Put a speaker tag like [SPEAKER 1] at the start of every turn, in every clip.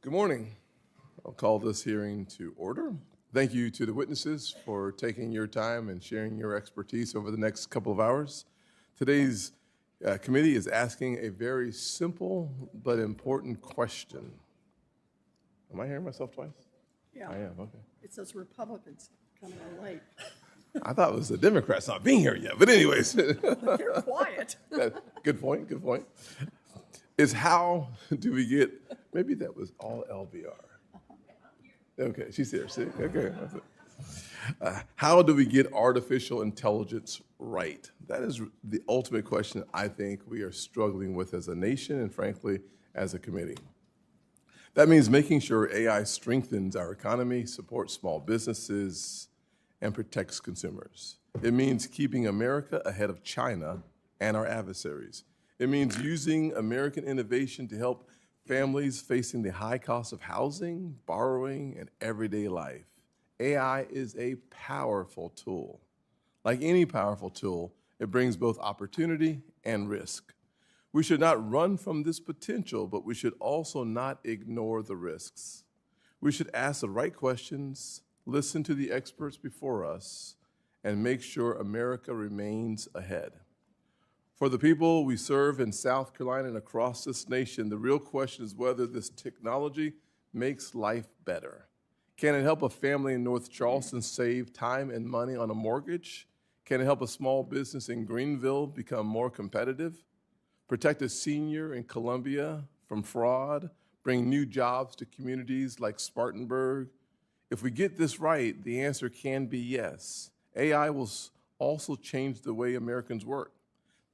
[SPEAKER 1] Good morning. I'll call this hearing to order. Thank you to the witnesses for taking your time and sharing your expertise over the next couple of hours. Today's committee is asking a very simple but important question. Am I hearing myself twice?
[SPEAKER 2] Yeah.
[SPEAKER 1] I am, okay.
[SPEAKER 2] It says Republicans coming in late.
[SPEAKER 1] I thought it was the Democrats not being here yet, but anyways.
[SPEAKER 2] They're quiet.
[SPEAKER 1] Good point, good point. Is how do we get, maybe that was all LBR. Okay, she's here, see, okay. How do we get artificial intelligence right? That is the ultimate question I think we are struggling with as a nation and frankly, as a committee. That means making sure AI strengthens our economy, supports small businesses, and protects consumers. It means keeping America ahead of China and our adversaries. It means using American innovation to help families facing the high cost of housing, borrowing, and everyday life. AI is a powerful tool. Like any powerful tool, it brings both opportunity and risk. We should not run from this potential, but we should also not ignore the risks. We should ask the right questions, listen to the experts before us, and make sure America remains ahead. For the people we serve in South Carolina and across this nation, the real question is whether this technology makes life better. Can it help a family in North Charleston save time and money on a mortgage? Can it help a small business in Greenville become more competitive? Protect a senior in Columbia from fraud? Bring new jobs to communities like Spartanburg? If we get this right, the answer can be yes. AI will also change the way Americans work.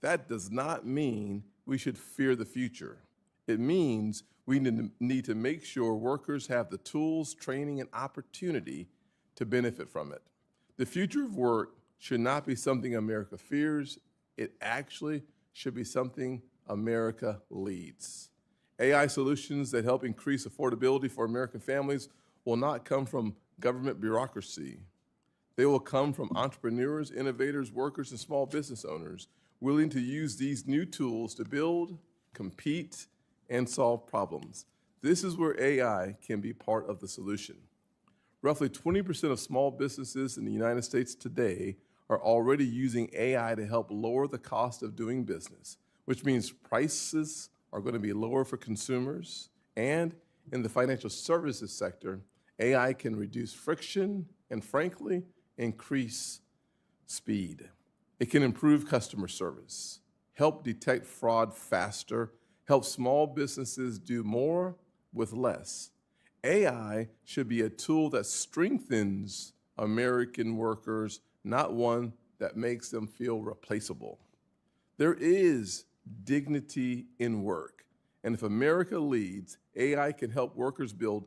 [SPEAKER 1] That does not mean we should fear the future. It means we need to make sure workers have the tools, training, and opportunity to benefit from it. The future of work should not be something America fears. It actually should be something America leads. AI solutions that help increase affordability for American families will not come from government bureaucracy. They will come from entrepreneurs, innovators, workers, and small business owners willing to use these new tools to build, compete, and solve problems. This is where AI can be part of the solution. Roughly 20% of small businesses in the United States today are already using AI to help lower the cost of doing business, which means prices are going to be lower for consumers. And in the financial services sector, AI can reduce friction and, frankly, increase speed. It can improve customer service, help detect fraud faster, help small businesses do more with less. AI should be a tool that strengthens American workers, not one that makes them feel replaceable. There is dignity in work, and if America leads, AI can help workers build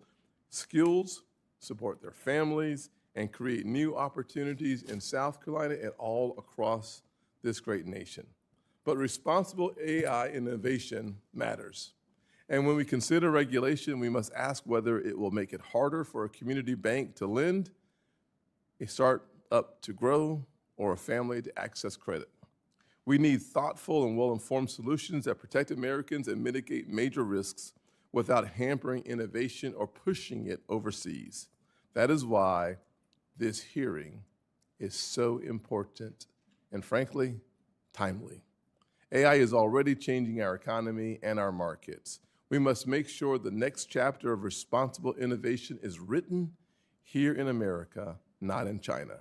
[SPEAKER 1] skills, support their families, and create new opportunities in South Carolina and all across this great nation. But responsible AI innovation matters. And when we consider regulation, we must ask whether it will make it harder for a community bank to lend, a startup to grow, or a family to access credit. We need thoughtful and well-informed solutions that protect Americans and mitigate major risks without hampering innovation or pushing it overseas. That is why this hearing is so important and, frankly, timely. AI is already changing our economy and our markets. We must make sure the next chapter of responsible innovation is written here in America, not in China.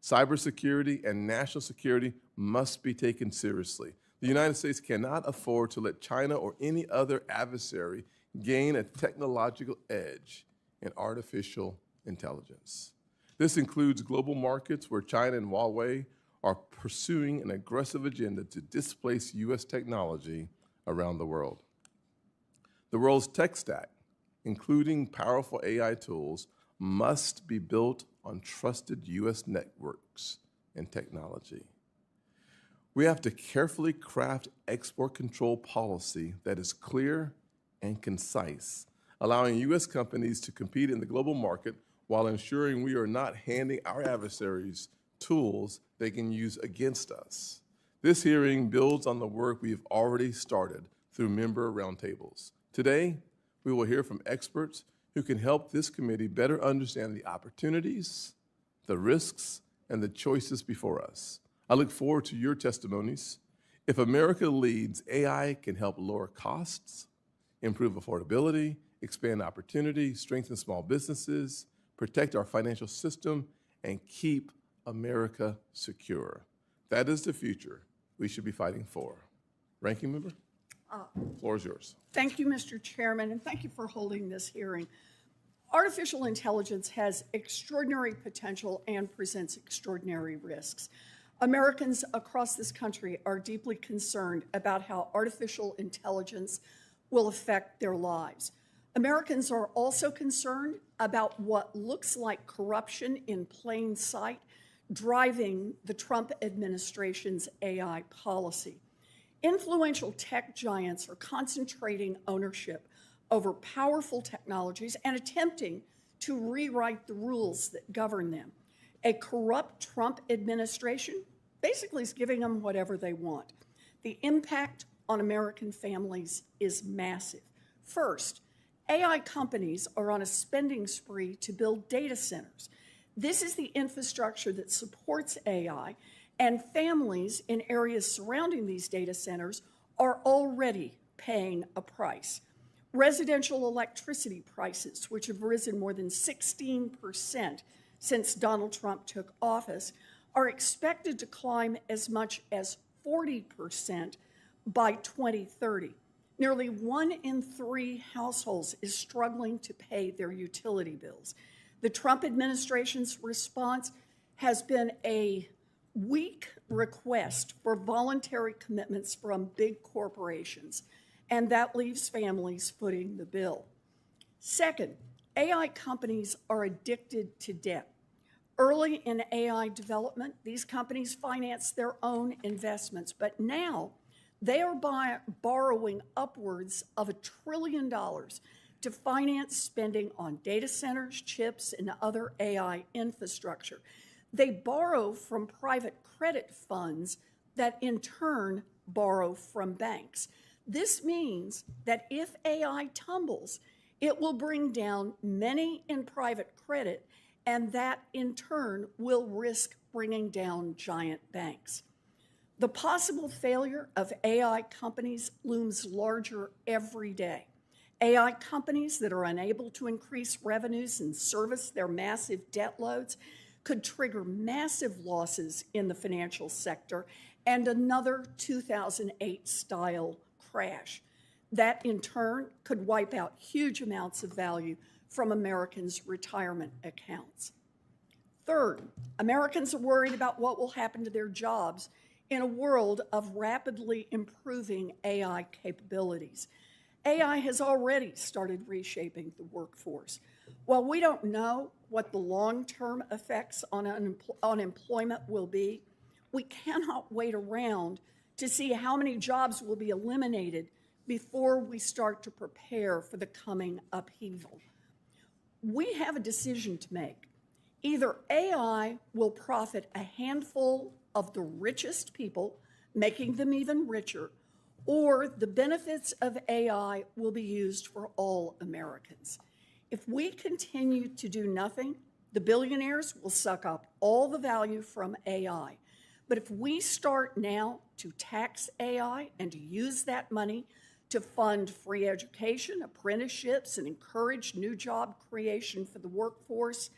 [SPEAKER 1] Cybersecurity and national security must be taken seriously. The United States cannot afford to let China or any other adversary gain a technological edge in artificial intelligence. This includes global markets where China and Huawei are pursuing an aggressive agenda to displace U.S. technology around the world. The world's tech stack, including powerful AI tools, must be built on trusted U.S. networks and technology. We have to carefully craft export control policy that is clear and concise, allowing U.S. companies to compete in the global market while ensuring we are not handing our adversaries tools they can use against us. This hearing builds on the work we have already started through member roundtables. Today, We will hear from experts who can help this committee better understand the opportunities, the risks, and the choices before us. I look forward to your testimonies. If America leads, AI can help lower costs, improve affordability, expand opportunity, strengthen small businesses, protect our financial system, and keep America secure. That is the future we should be fighting for. Ranking member, the floor is yours.
[SPEAKER 2] Thank you, Mr. Chairman, and thank you for holding this hearing. Artificial intelligence has extraordinary potential and presents extraordinary risks. Americans across this country are deeply concerned about how artificial intelligence will affect their lives. Americans are also concerned about what looks like corruption in plain sight driving the Trump administration's AI policy. Influential tech giants are concentrating ownership over powerful technologies and attempting to rewrite the rules that govern them. A corrupt Trump administration basically is giving them whatever they want. The impact on American families is massive. First, AI companies are on a spending spree to build data centers. This is the infrastructure that supports AI, and families in areas surrounding these data centers are already paying a price. Residential electricity prices, which have risen more than 16% since Donald Trump took office, are expected to climb as much as 40% by 2030. Nearly 1 in 3 households is struggling to pay their utility bills. The Trump administration's response has been a weak request for voluntary commitments from big corporations, and that leaves families footing the bill. Second, AI companies are addicted to debt. Early in AI development, these companies financed their own investments, but now they are borrowing upwards of $1 trillion to finance spending on data centers, chips, and other AI infrastructure. They borrow from private credit funds that in turn borrow from banks. This means that if AI tumbles, it will bring down many in private credit, and that in turn will risk bringing down giant banks. The possible failure of AI companies looms larger every day. AI companies that are unable to increase revenues and service their massive debt loads could trigger massive losses in the financial sector and another 2008-style crash. That, in turn, could wipe out huge amounts of value from Americans' retirement accounts. Third, Americans are worried about what will happen to their jobs in a world of rapidly improving AI capabilities. AI has already started reshaping the workforce. While we don't know what the long-term effects on unemployment will be, we cannot wait around to see how many jobs will be eliminated before we start to prepare for the coming upheaval. We have a decision to make. Either AI will profit a handful of the richest people, making them even richer, or the benefits of AI will be used for all Americans. If we continue to do nothing, the billionaires will suck up all the value from AI. But if we start now to tax AI and to use that money to fund free education, apprenticeships, and encourage new job creation for the workforce,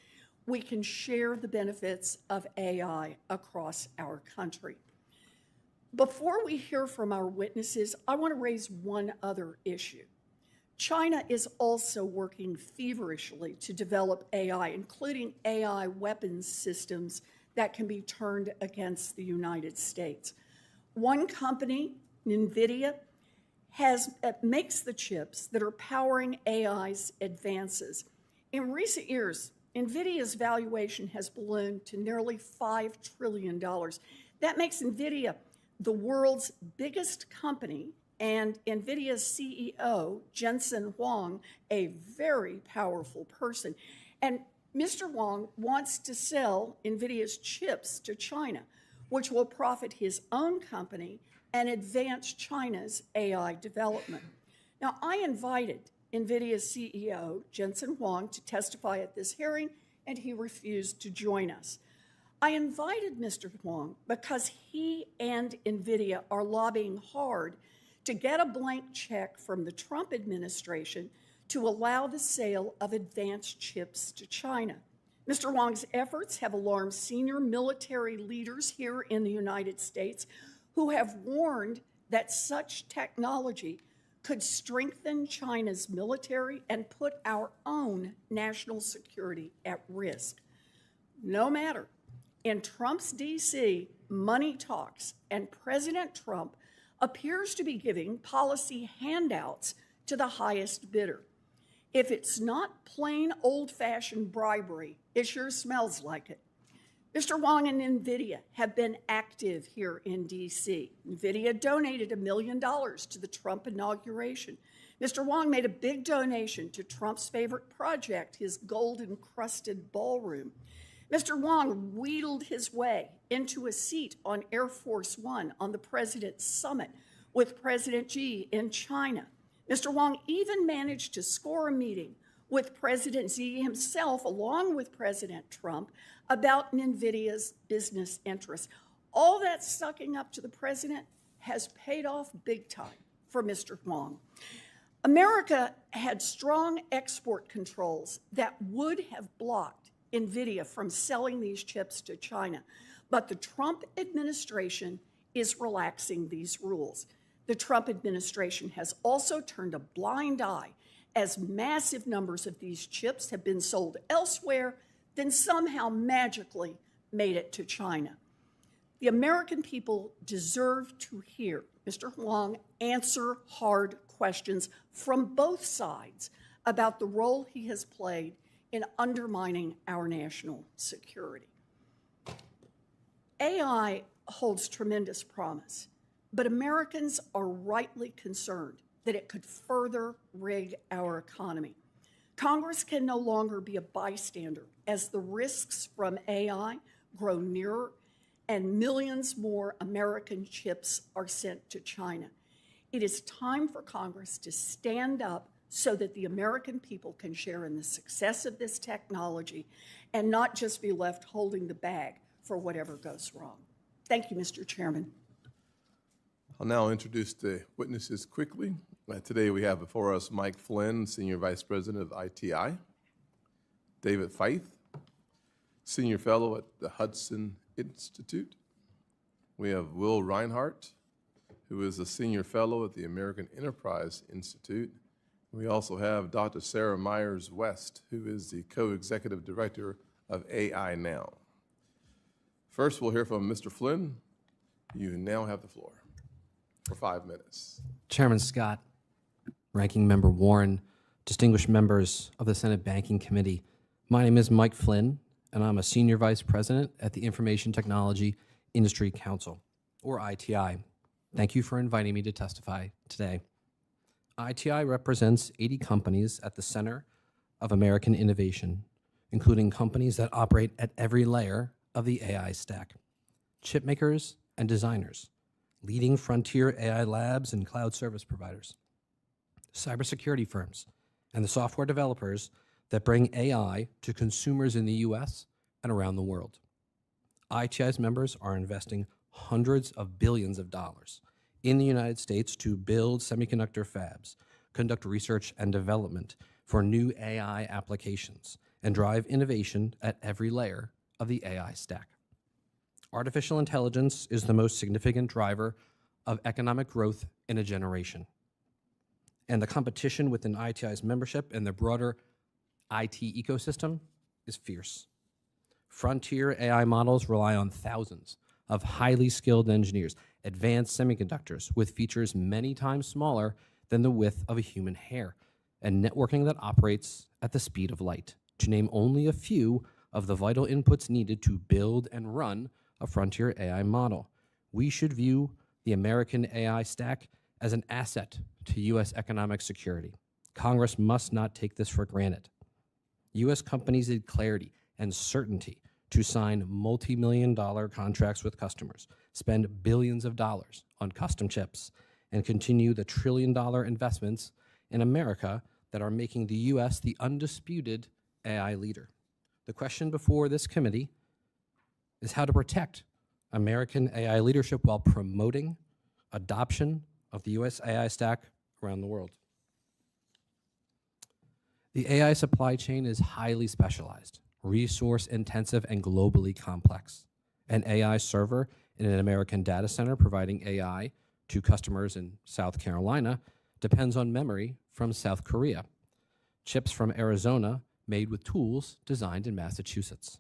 [SPEAKER 2] we can share the benefits of AI across our country. Before we hear from our witnesses, I want to raise one other issue. China is also working feverishly to develop AI, including AI weapons systems that can be turned against the United States. One company, NVIDIA, makes the chips that are powering AI's advances. In recent years, NVIDIA's valuation has ballooned to nearly $5 trillion. That makes NVIDIA the world's biggest company, and NVIDIA's CEO, Jensen Huang, a very powerful person. And Mr. Huang wants to sell NVIDIA's chips to China, which will profit his own company and advance China's AI development. Now, I invited NVIDIA CEO Jensen Huang to testify at this hearing, and he refused to join us. I invited Mr. Huang because he and NVIDIA are lobbying hard to get a blank check from the Trump administration to allow the sale of advanced chips to China. Mr. Huang's efforts have alarmed senior military leaders here in the United States who have warned that such technology could strengthen China's military and put our own national security at risk. No matter. In Trump's D.C., money talks, and President Trump appears to be giving policy handouts to the highest bidder. If it's not plain old-fashioned bribery, it sure smells like it. Mr. Huang and NVIDIA have been active here in D.C. NVIDIA donated $1 million to the Trump inauguration. Mr. Huang made a big donation to Trump's favorite project, his gold-encrusted ballroom. Mr. Huang wheedled his way into a seat on Air Force One on the President's Summit with President Xi in China. Mr. Huang even managed to score a meeting with President Xi himself, along with President Trump, about NVIDIA's business interests. All that sucking up to the president has paid off big time for Mr. Huang. America had strong export controls that would have blocked NVIDIA from selling these chips to China, but the Trump administration is relaxing these rules. The Trump administration has also turned a blind eye as massive numbers of these chips have been sold elsewhere, then somehow magically made it to China. The American people deserve to hear Mr. Huang answer hard questions from both sides about the role he has played in undermining our national security. AI holds tremendous promise, but Americans are rightly concerned that it could further rig our economy. Congress can no longer be a bystander as the risks from AI grow nearer and millions more American chips are sent to China. It is time for Congress to stand up so that the American people can share in the success of this technology and not just be left holding the bag for whatever goes wrong. Thank you, Mr. Chairman.
[SPEAKER 1] I'll now introduce the witnesses quickly. Today we have before us Mike Flynn, Senior Vice President of ITI, David Feith, Senior Fellow at the Hudson Institute. We have Will Reinhardt, who is a Senior Fellow at the American Enterprise Institute. We also have Dr. Sarah Myers-West, who is the Co-Executive Director of AI Now. First, we'll hear from Mr. Flynn. You now have the floor for 5 minutes.
[SPEAKER 3] Chairman Scott, Ranking Member Warren, distinguished members of the Senate Banking Committee, my name is Mike Flynn, and I'm a Senior Vice President at the Information Technology Industry Council, or ITI. Thank you for inviting me to testify today. ITI represents 80 companies at the center of American innovation, including companies that operate at every layer of the AI stack, chip makers and designers, leading frontier AI labs and cloud service providers, cybersecurity firms, and the software developers that bring AI to consumers in the US and around the world. ITI's members are investing hundreds of billions of dollars in the United States to build semiconductor fabs, conduct research and development for new AI applications, and drive innovation at every layer of the AI stack. Artificial intelligence is the most significant driver of economic growth in a generation. And the competition within ITI's membership and the broader IT ecosystem is fierce. Frontier AI models rely on thousands of highly skilled engineers, advanced semiconductors with features many times smaller than the width of a human hair, and networking that operates at the speed of light, to name only a few of the vital inputs needed to build and run a frontier AI model. We should view the American AI stack as an asset to U.S. economic security. Congress must not take this for granted. U.S. companies need clarity and certainty to sign multi-million-dollar contracts with customers, spend billions of dollars on custom chips, and continue the trillion-dollar investments in America that are making the U.S. the undisputed AI leader. The question before this committee is how to protect American AI leadership while promoting adoption of the U.S. AI stack around the world. The AI supply chain is highly specialized, resource-intensive, and globally complex. An AI server in an American data center providing AI to customers in South Carolina depends on memory from South Korea, chips from Arizona made with tools designed in Massachusetts.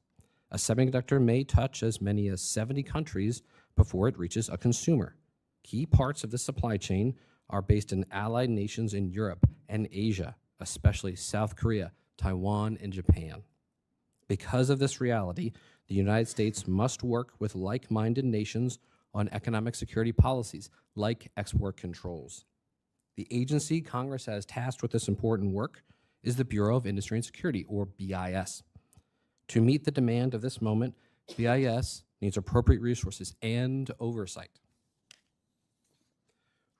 [SPEAKER 3] A semiconductor may touch as many as 70 countries before it reaches a consumer. Key parts of the supply chain are based in allied nations in Europe and Asia, especially South Korea, Taiwan, and Japan. Because of this reality, the United States must work with like-minded nations on economic security policies like export controls. The agency Congress has tasked with this important work is the Bureau of Industry and Security, or BIS. To meet the demand of this moment, BIS needs appropriate resources and oversight.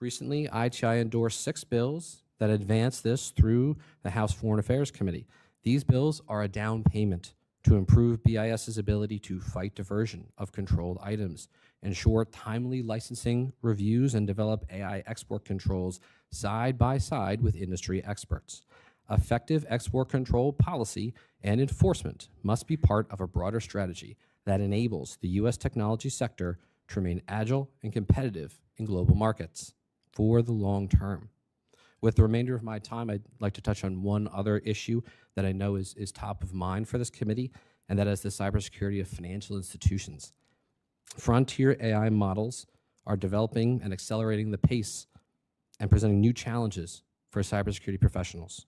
[SPEAKER 3] Recently, ITI endorsed 6 bills that advance this through the House Foreign Affairs Committee. These bills are a down payment to improve BIS's ability to fight diversion of controlled items, ensure timely licensing reviews, and develop AI export controls side by side with industry experts. Effective export control policy and enforcement must be part of a broader strategy that enables the U.S. technology sector to remain agile and competitive in global markets for the long term. With the remainder of my time, I'd like to touch on one other issue that I know is top of mind for this committee, and that is the cybersecurity of financial institutions. Frontier AI models are developing and accelerating the pace and presenting new challenges for cybersecurity professionals.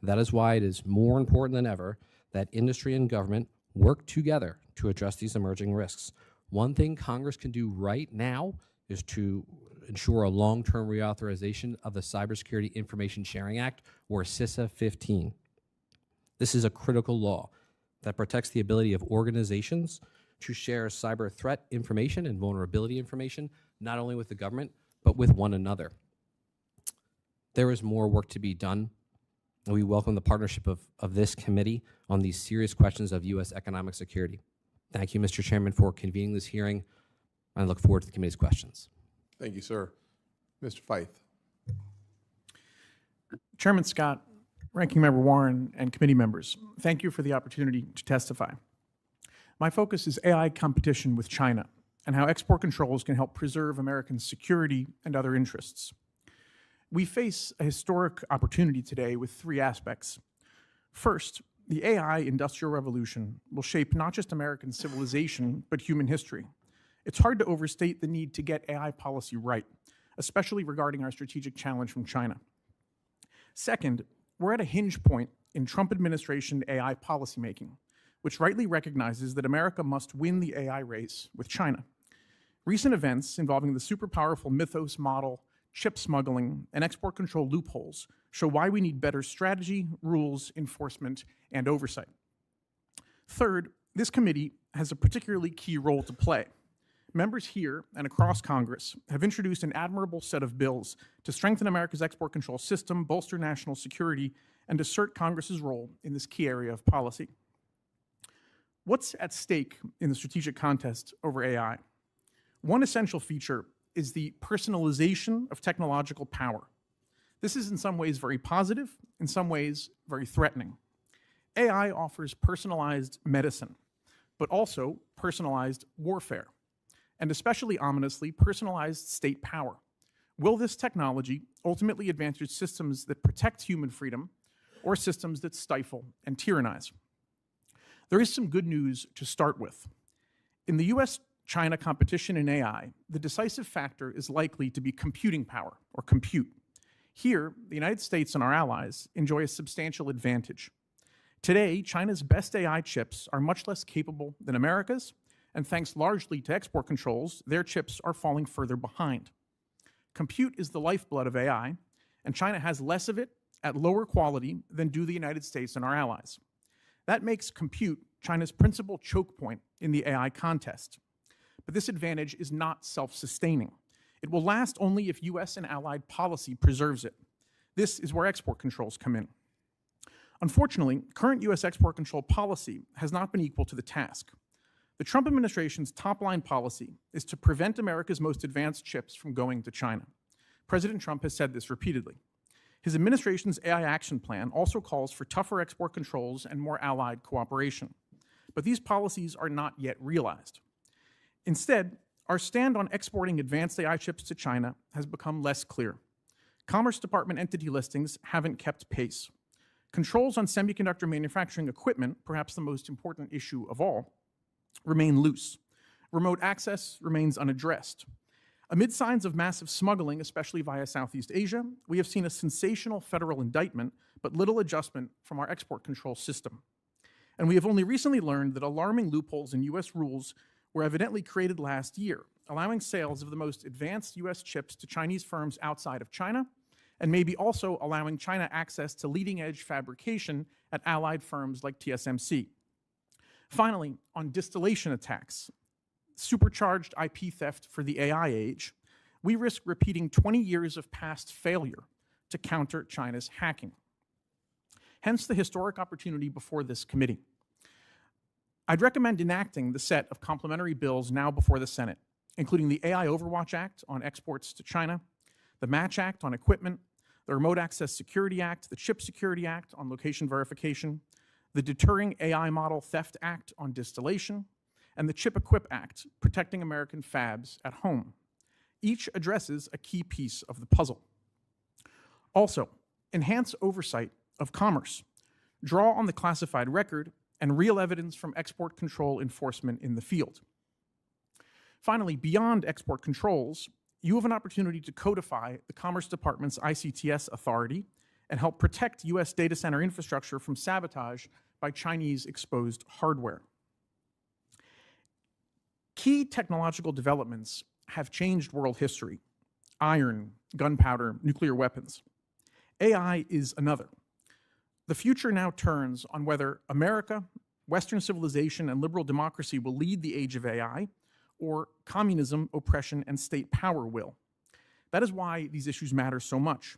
[SPEAKER 3] That is why it is more important than ever that industry and government work together to address these emerging risks. One thing Congress can do right now is to ensure a long-term reauthorization of the Cybersecurity Information Sharing Act, or CISA 15. This is a critical law that protects the ability of organizations to share cyber threat information and vulnerability information, not only with the government, but with one another. There is more work to be done, and we welcome the partnership of this committee on these serious questions of U.S. economic security. Thank you, Mr. Chairman, for convening this hearing. I look forward to the committee's questions.
[SPEAKER 1] Thank you, sir. Mr. Feith.
[SPEAKER 4] Chairman Scott, Ranking Member Warren, and committee members, thank you for the opportunity to testify. My focus is AI competition with China and how export controls can help preserve American security and other interests. We face a historic opportunity today with 3 aspects. First, the AI industrial revolution will shape not just American civilization, but human history. It's hard to overstate the need to get AI policy right, especially regarding our strategic challenge from China. Second, we're at a hinge point in Trump administration AI policymaking, which rightly recognizes that America must win the AI race with China. Recent events involving the super powerful Mythos model, chip smuggling, and export control loopholes show why we need better strategy, rules, enforcement, and oversight. Third, this committee has a particularly key role to play. Members here and across Congress have introduced an admirable set of bills to strengthen America's export control system, bolster national security, and assert Congress's role in this key area of policy. What's at stake in the strategic contest over AI? One essential feature is the personalization of technological power. This is in some ways very positive, in some ways very threatening. AI offers personalized medicine, but also personalized warfare, and especially ominously, personalized state power. Will this technology ultimately advance systems that protect human freedom or systems that stifle and tyrannize? There is some good news to start with. In the US-China competition in AI, the decisive factor is likely to be computing power, or compute. Here, the United States and our allies enjoy a substantial advantage. Today, China's best AI chips are much less capable than America's, and thanks largely to export controls, their chips are falling further behind. Compute is the lifeblood of AI, and China has less of it at lower quality than do the United States and our allies. That makes compute China's principal choke point in the AI contest. But this advantage is not self-sustaining. It will last only if US and allied policy preserves it. This is where export controls come in. Unfortunately, current U.S. export control policy has not been equal to the task. The Trump administration's top-line policy is to prevent America's most advanced chips from going to China. President Trump has said this repeatedly. His administration's AI action plan also calls for tougher export controls and more allied cooperation. But these policies are not yet realized. Instead, our stand on exporting advanced AI chips to China has become less clear. Commerce Department entity listings haven't kept pace. Controls on semiconductor manufacturing equipment, perhaps the most important issue of all, remain loose. Remote access remains unaddressed. Amid signs of massive smuggling, especially via Southeast Asia, we have seen a sensational federal indictment, but little adjustment from our export control system. And we have only recently learned that alarming loopholes in U.S. rules were evidently created last year, allowing sales of the most advanced U.S. chips to Chinese firms outside of China, and maybe also allowing China access to leading-edge fabrication at allied firms like TSMC. Finally, on distillation attacks, supercharged IP theft for the AI age, we risk repeating 20 years of past failure to counter China's hacking. Hence the historic opportunity before this committee. I'd recommend enacting the set of complementary bills now before the Senate, including the AI Overwatch Act on exports to China, the Match Act on equipment, the Remote Access Security Act, the Chip Security Act on location verification, the Deterring AI Model Theft Act on distillation, and the Chip Equip Act, protecting American fabs at home. Each addresses a key piece of the puzzle. Also, enhance oversight of commerce, draw on the classified record, and real evidence from export control enforcement in the field. Finally, beyond export controls, you have an opportunity to codify the Commerce Department's ICTS authority and help protect U.S. data center infrastructure from sabotage by Chinese exposed hardware. Key technological developments have changed world history: iron, gunpowder, nuclear weapons. AI is another. The future now turns on whether America, Western civilization, and liberal democracy will lead the age of AI, or communism, oppression, and state power will. That is why these issues matter so much.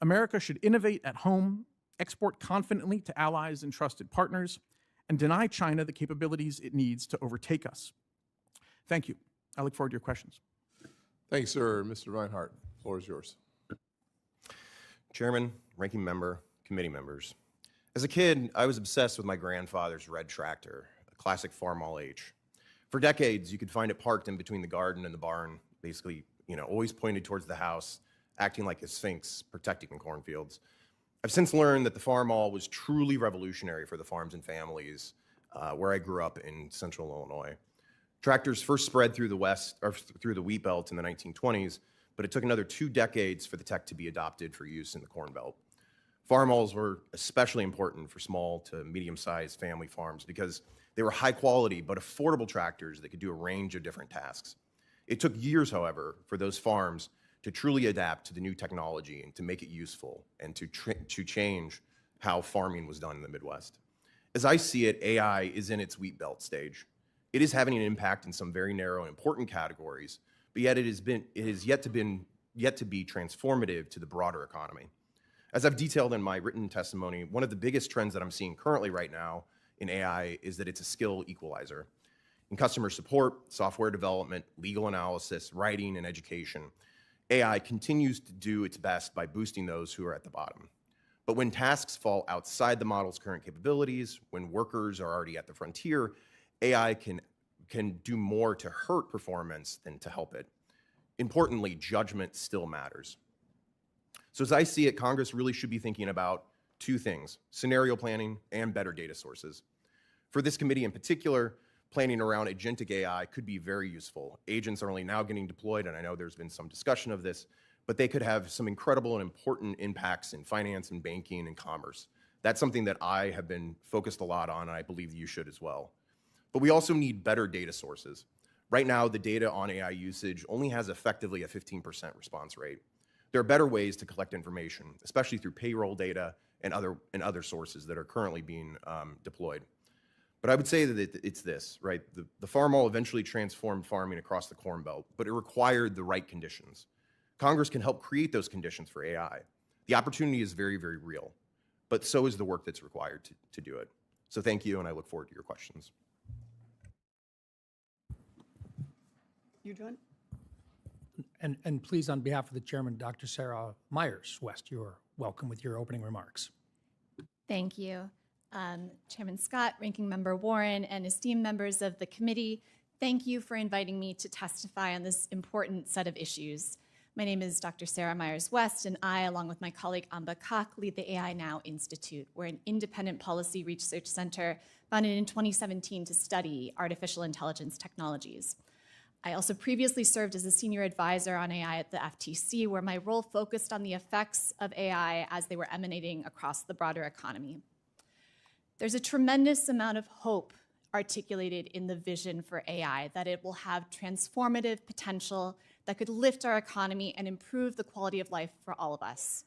[SPEAKER 4] America should innovate at home, export confidently to allies and trusted partners, and deny China the capabilities it needs to overtake us. Thank you. I look forward to your questions.
[SPEAKER 1] Thanks, sir. Mr. Reinhardt, the floor is yours.
[SPEAKER 5] Chairman, ranking member, committee members. As a kid, I was obsessed with my grandfather's red tractor, a classic Farmall H. For decades, you could find it parked in between the garden and the barn, basically, always pointed towards the house, acting like a sphinx, protecting the cornfields. I've since learned that the Farmall was truly revolutionary for the farms and families where I grew up in central Illinois. Tractors first spread through the wheat belt in the 1920s, but it took another 2 decades for the tech to be adopted for use in the corn belt. Farmalls were especially important for small to medium-sized family farms because they were high quality but affordable tractors that could do a range of different tasks. It took years, however, for those farms to truly adapt to the new technology and to make it useful and to change how farming was done in the Midwest. As I see it, AI is in its wheat belt stage. It is having an impact in some very narrow and important categories, but yet it is yet to be transformative to the broader economy. As I've detailed in my written testimony, one of the biggest trends that I'm seeing currently right now in AI is that it's a skill equalizer. In customer support, software development, legal analysis, writing, and education, AI continues to do its best by boosting those who are at the bottom. But when tasks fall outside the model's current capabilities, when workers are already at the frontier, AI can do more to hurt performance than to help it. Importantly, judgment still matters. So as I see it, Congress really should be thinking about 2 things: scenario planning and better data sources. For this committee in particular, planning around agentic AI could be very useful. Agents are only now getting deployed, and I know there's been some discussion of this, but they could have some incredible and important impacts in finance and banking and commerce. That's something that I have been focused a lot on, and I believe you should as well. But we also need better data sources. Right now, the data on AI usage only has effectively a 15% response rate. There are better ways to collect information, especially through payroll data and other sources that are currently being deployed. But I would say that it's this, right? The Farmall eventually transformed farming across the Corn Belt, but it required the right conditions. Congress can help create those conditions for AI. The opportunity is very, very real. but so is the work that's required to do it. So thank you, and I look forward to your questions.
[SPEAKER 2] You doing?
[SPEAKER 6] And please, on behalf of the chairman, Dr. Sarah Myers-West, you're welcome with your opening remarks.
[SPEAKER 7] Thank you. Chairman Scott, Ranking Member Warren, and esteemed members of the committee, thank you for inviting me to testify on this important set of issues. My name is Dr. Sarah Myers-West, and I, along with my colleague Amba Kak, lead the AI Now Institute. We're an independent policy research center founded in 2017 to study artificial intelligence technologies. I also previously served as a senior advisor on AI at the FTC, where my role focused on the effects of AI as they were emanating across the broader economy. There's a tremendous amount of hope articulated in the vision for AI, that it will have transformative potential that could lift our economy and improve the quality of life for all of us.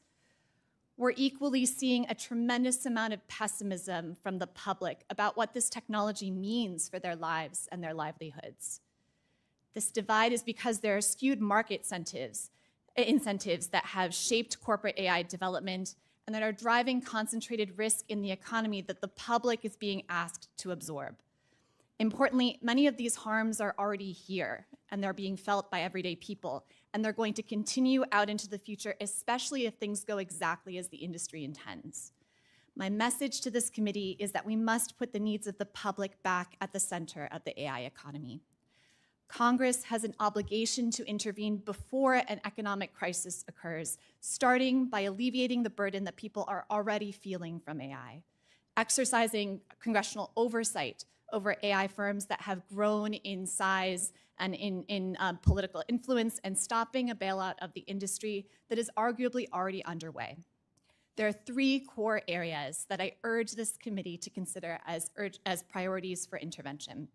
[SPEAKER 7] We're equally seeing a tremendous amount of pessimism from the public about what this technology means for their lives and their livelihoods. This divide is because there are skewed market incentives that have shaped corporate AI development and that are driving concentrated risk in the economy that the public is being asked to absorb. Importantly, many of these harms are already here, and they're being felt by everyday people, and they're going to continue out into the future, especially if things go exactly as the industry intends. My message to this committee is that we must put the needs of the public back at the center of the AI economy. Congress has an obligation to intervene before an economic crisis occurs, starting by alleviating the burden that people are already feeling from AI, exercising congressional oversight over AI firms that have grown in size and in political influence, and stopping a bailout of the industry that is arguably already underway. There are three core areas that I urge this committee to consider as priorities for intervention.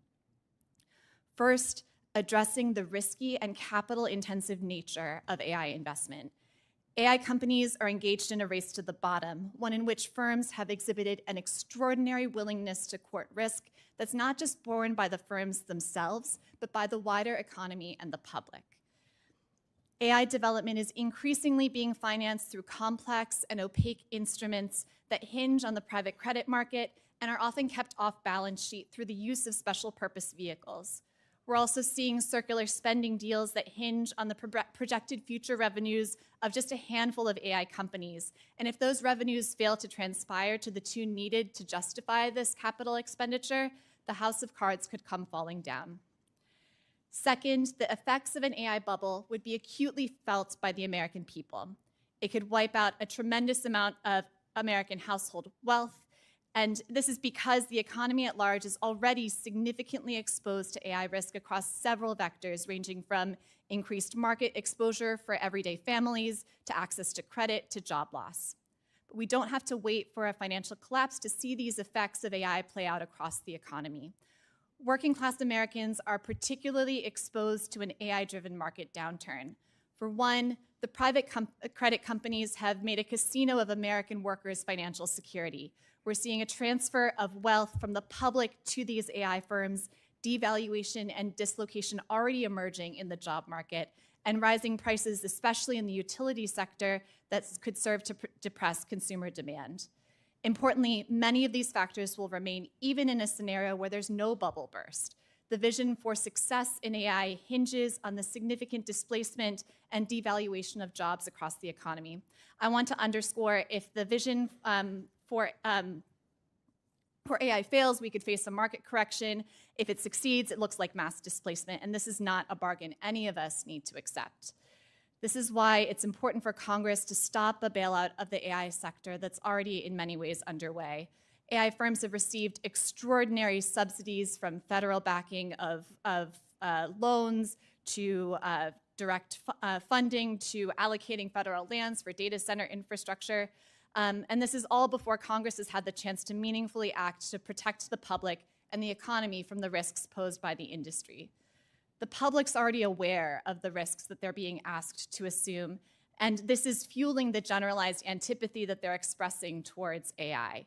[SPEAKER 7] First, addressing the risky and capital-intensive nature of AI investment. AI companies are engaged in a race to the bottom, one in which firms have exhibited an extraordinary willingness to court risk that's not just borne by the firms themselves, but by the wider economy and the public. AI development is increasingly being financed through complex and opaque instruments that hinge on the private credit market and are often kept off balance sheet through the use of special purpose vehicles. We're also seeing circular spending deals that hinge on the projected future revenues of just a handful of AI companies. And if those revenues fail to transpire to the tune needed to justify this capital expenditure, the house of cards could come falling down. Second, the effects of an AI bubble would be acutely felt by the American people. It could wipe out a tremendous amount of American household wealth. And this is because the economy at large is already significantly exposed to AI risk across several vectors, ranging from increased market exposure for everyday families to access to credit to job loss. But we don't have to wait for a financial collapse to see these effects of AI play out across the economy. Working class Americans are particularly exposed to an AI-driven market downturn. For one, the private credit companies have made a casino of American workers' financial security. We're seeing a transfer of wealth from the public to these AI firms, devaluation and dislocation already emerging in the job market, and rising prices, especially in the utility sector, that could serve to depress consumer demand. Importantly, many of these factors will remain even in a scenario where there's no bubble burst. The vision for success in AI hinges on the significant displacement and devaluation of jobs across the economy. I want to underscore, if the vision for AI fails, we could face a market correction. If it succeeds, it looks like mass displacement, and this is not a bargain any of us need to accept. This is why it's important for Congress to stop a bailout of the AI sector that's already in many ways underway. AI firms have received extraordinary subsidies, from federal backing of loans to direct funding to allocating federal lands for data center infrastructure. And this is all before Congress has had the chance to meaningfully act to protect the public and the economy from the risks posed by the industry. The public's already aware of the risks that they're being asked to assume, and this is fueling the generalized antipathy that they're expressing towards AI.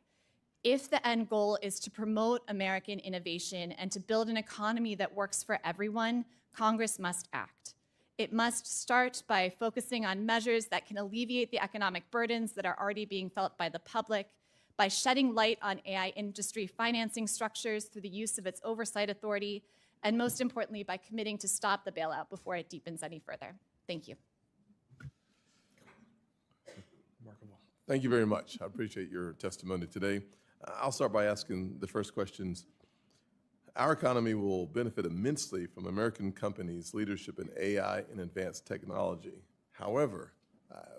[SPEAKER 7] If the end goal is to promote American innovation and to build an economy that works for everyone, Congress must act. It must start by focusing on measures that can alleviate the economic burdens that are already being felt by the public, by shedding light on AI industry financing structures through the use of its oversight authority, and most importantly, by committing to stop the bailout before it deepens any further. Thank you.
[SPEAKER 1] Thank you very much. I appreciate your testimony today. I'll start by asking the first questions. Our economy will benefit immensely from American companies' leadership in AI and advanced technology. However,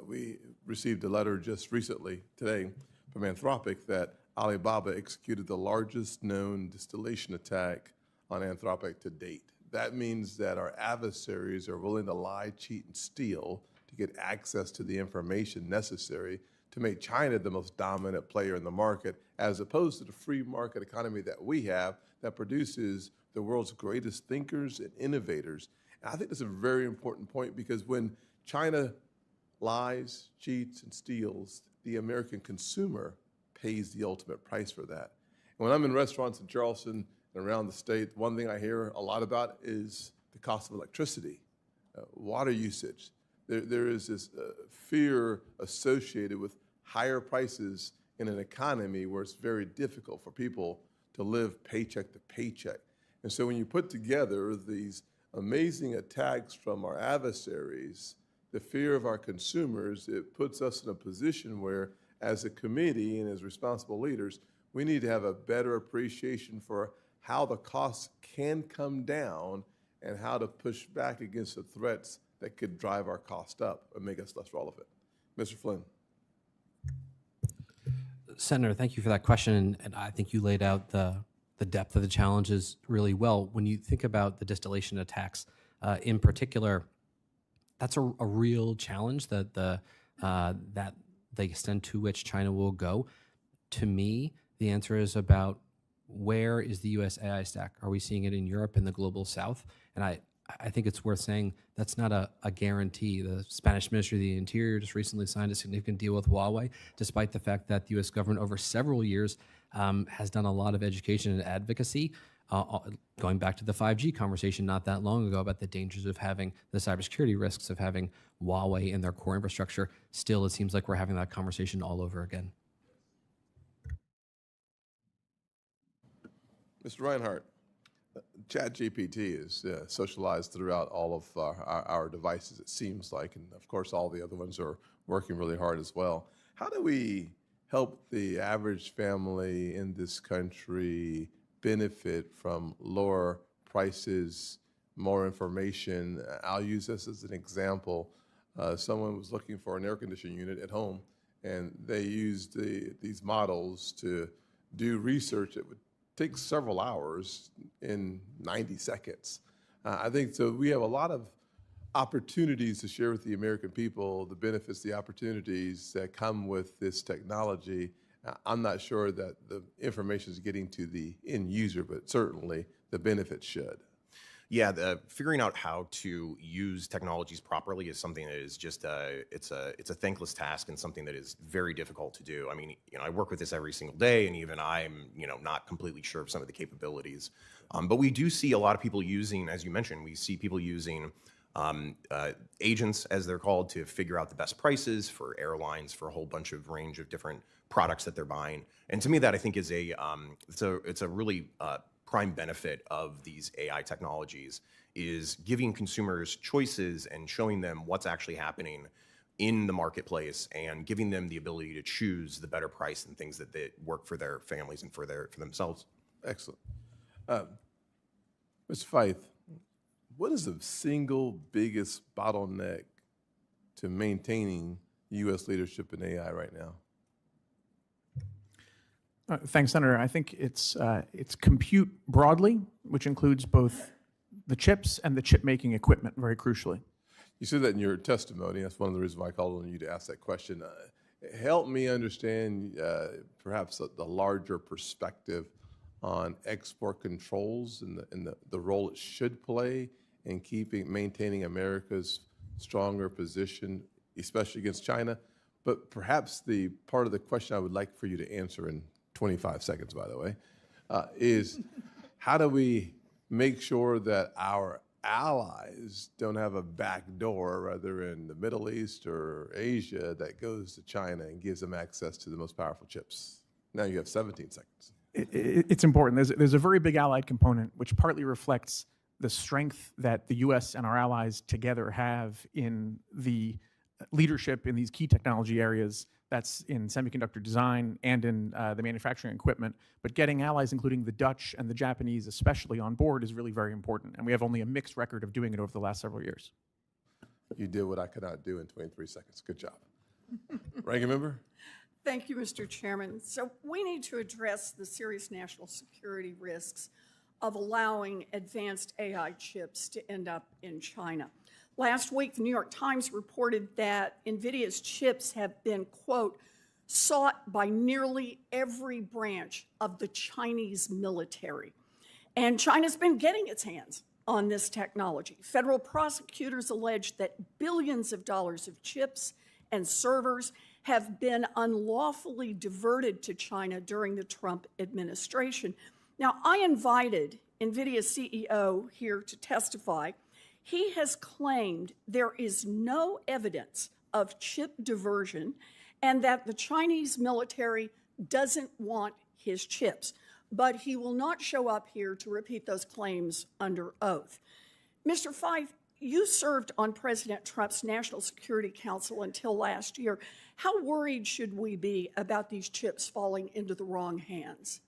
[SPEAKER 1] we received a letter just recently, today, from Anthropic that Alibaba executed the largest known distillation attack on Anthropic to date. That means that our adversaries are willing to lie, cheat, and steal to get access to the information necessary to make China the most dominant player in the market, as opposed to the free market economy that we have that produces the world's greatest thinkers and innovators. And I think that's a very important point, because when China lies, cheats, and steals, the American consumer pays the ultimate price for that. And when I'm in restaurants in Charleston and around the state, one thing I hear a lot about is the cost of electricity, water usage. There is this fear associated with higher prices in an economy where it's very difficult for people to live paycheck to paycheck. And so when you put together these amazing attacks from our adversaries, the fear of our consumers, it puts us in a position where, as a committee and as responsible leaders, we need to have a better appreciation for how the costs can come down and how to push back against the threats that could drive our cost up and make us less relevant. Mr. Flynn.
[SPEAKER 3] Senator, thank you for that question, and I think you laid out the depth of the challenges really well. When you think about the distillation attacks in particular, that's a real challenge, that the extent to which China will go. To me, the answer is about where is the U.S. AI stack? Are we seeing it in Europe and the global South? And I think it's worth saying that's not a guarantee. The Spanish Ministry of the Interior just recently signed a significant deal with Huawei, despite the fact that the U.S. government over several years has done a lot of education and advocacy, going back to the 5G conversation not that long ago about the dangers of having the cybersecurity risks of having Huawei in their core infrastructure. Still, it seems like we're having that conversation all over again.
[SPEAKER 1] Mr. Reinhardt, ChatGPT is socialized throughout all of our devices, it seems like, and of course all the other ones are working really hard as well. How do we help the average family in this country benefit from lower prices, more information? I'll use this as an example. Someone was looking for an air conditioning unit at home, and they used these models to do research that would take several hours in 90 seconds. I think so. We have a lot of opportunities to share with the American people the benefits, the opportunities that come with this technology. I'm not sure that the information is getting to the end user, but certainly the benefits should.
[SPEAKER 5] Yeah, figuring out how to use technologies properly is something that is just it's a thankless task and something that is very difficult to do. I mean, I work with this every single day, and even I'm not completely sure of some of the capabilities. But we do see a lot of people using, as you mentioned, we see people using agents, as they're called, to figure out the best prices for airlines for a whole bunch of range of different products that they're buying. And to me, that I think is it's a really prime benefit of these AI technologies, is giving consumers choices and showing them what's actually happening in the marketplace and giving them the ability to choose the better price and things that work for their families and for themselves.
[SPEAKER 1] Excellent. Mr. Fife, what is the single biggest bottleneck to maintaining U.S. leadership in AI right now?
[SPEAKER 4] Thanks, Senator. I think it's compute broadly, which includes both the chips and the chip-making equipment, very crucially.
[SPEAKER 1] You said that in your testimony. That's one of the reasons why I called on you to ask that question. Help me understand perhaps the larger perspective on export controls and the role it should play in maintaining America's stronger position, especially against China. But perhaps the part of the question I would like for you to answer in 25 seconds, by the way, is how do we make sure that our allies don't have a back door, whether in the Middle East or Asia, that goes to China and gives them access to the most powerful chips? Now you have 17 seconds.
[SPEAKER 4] It's important. There's a very big allied component, which partly reflects the strength that the U.S. and our allies together have in the leadership in these key technology areas. That's in semiconductor design and in the manufacturing equipment. But getting allies, including the Dutch and the Japanese especially, on board is really very important. And we have only a mixed record of doing it over the last several years.
[SPEAKER 1] You did what I could not do in 23 seconds. Good job. Ranking member?
[SPEAKER 2] Thank you, Mr. Chairman. So we need to address the serious national security risks of allowing advanced AI chips to end up in China. Last week, the New York Times reported that NVIDIA's chips have been, quote, sought by nearly every branch of the Chinese military. And China's been getting its hands on this technology. Federal prosecutors allege that billions of dollars of chips and servers have been unlawfully diverted to China during the Trump administration. Now, I invited NVIDIA's CEO here to testify. He has claimed there is no evidence of chip diversion and that the Chinese military doesn't want his chips, but he will not show up here to repeat those claims under oath. Mr. Fife, you served on President Trump's National Security Council until last year. How worried should we be about these chips falling into the wrong hands?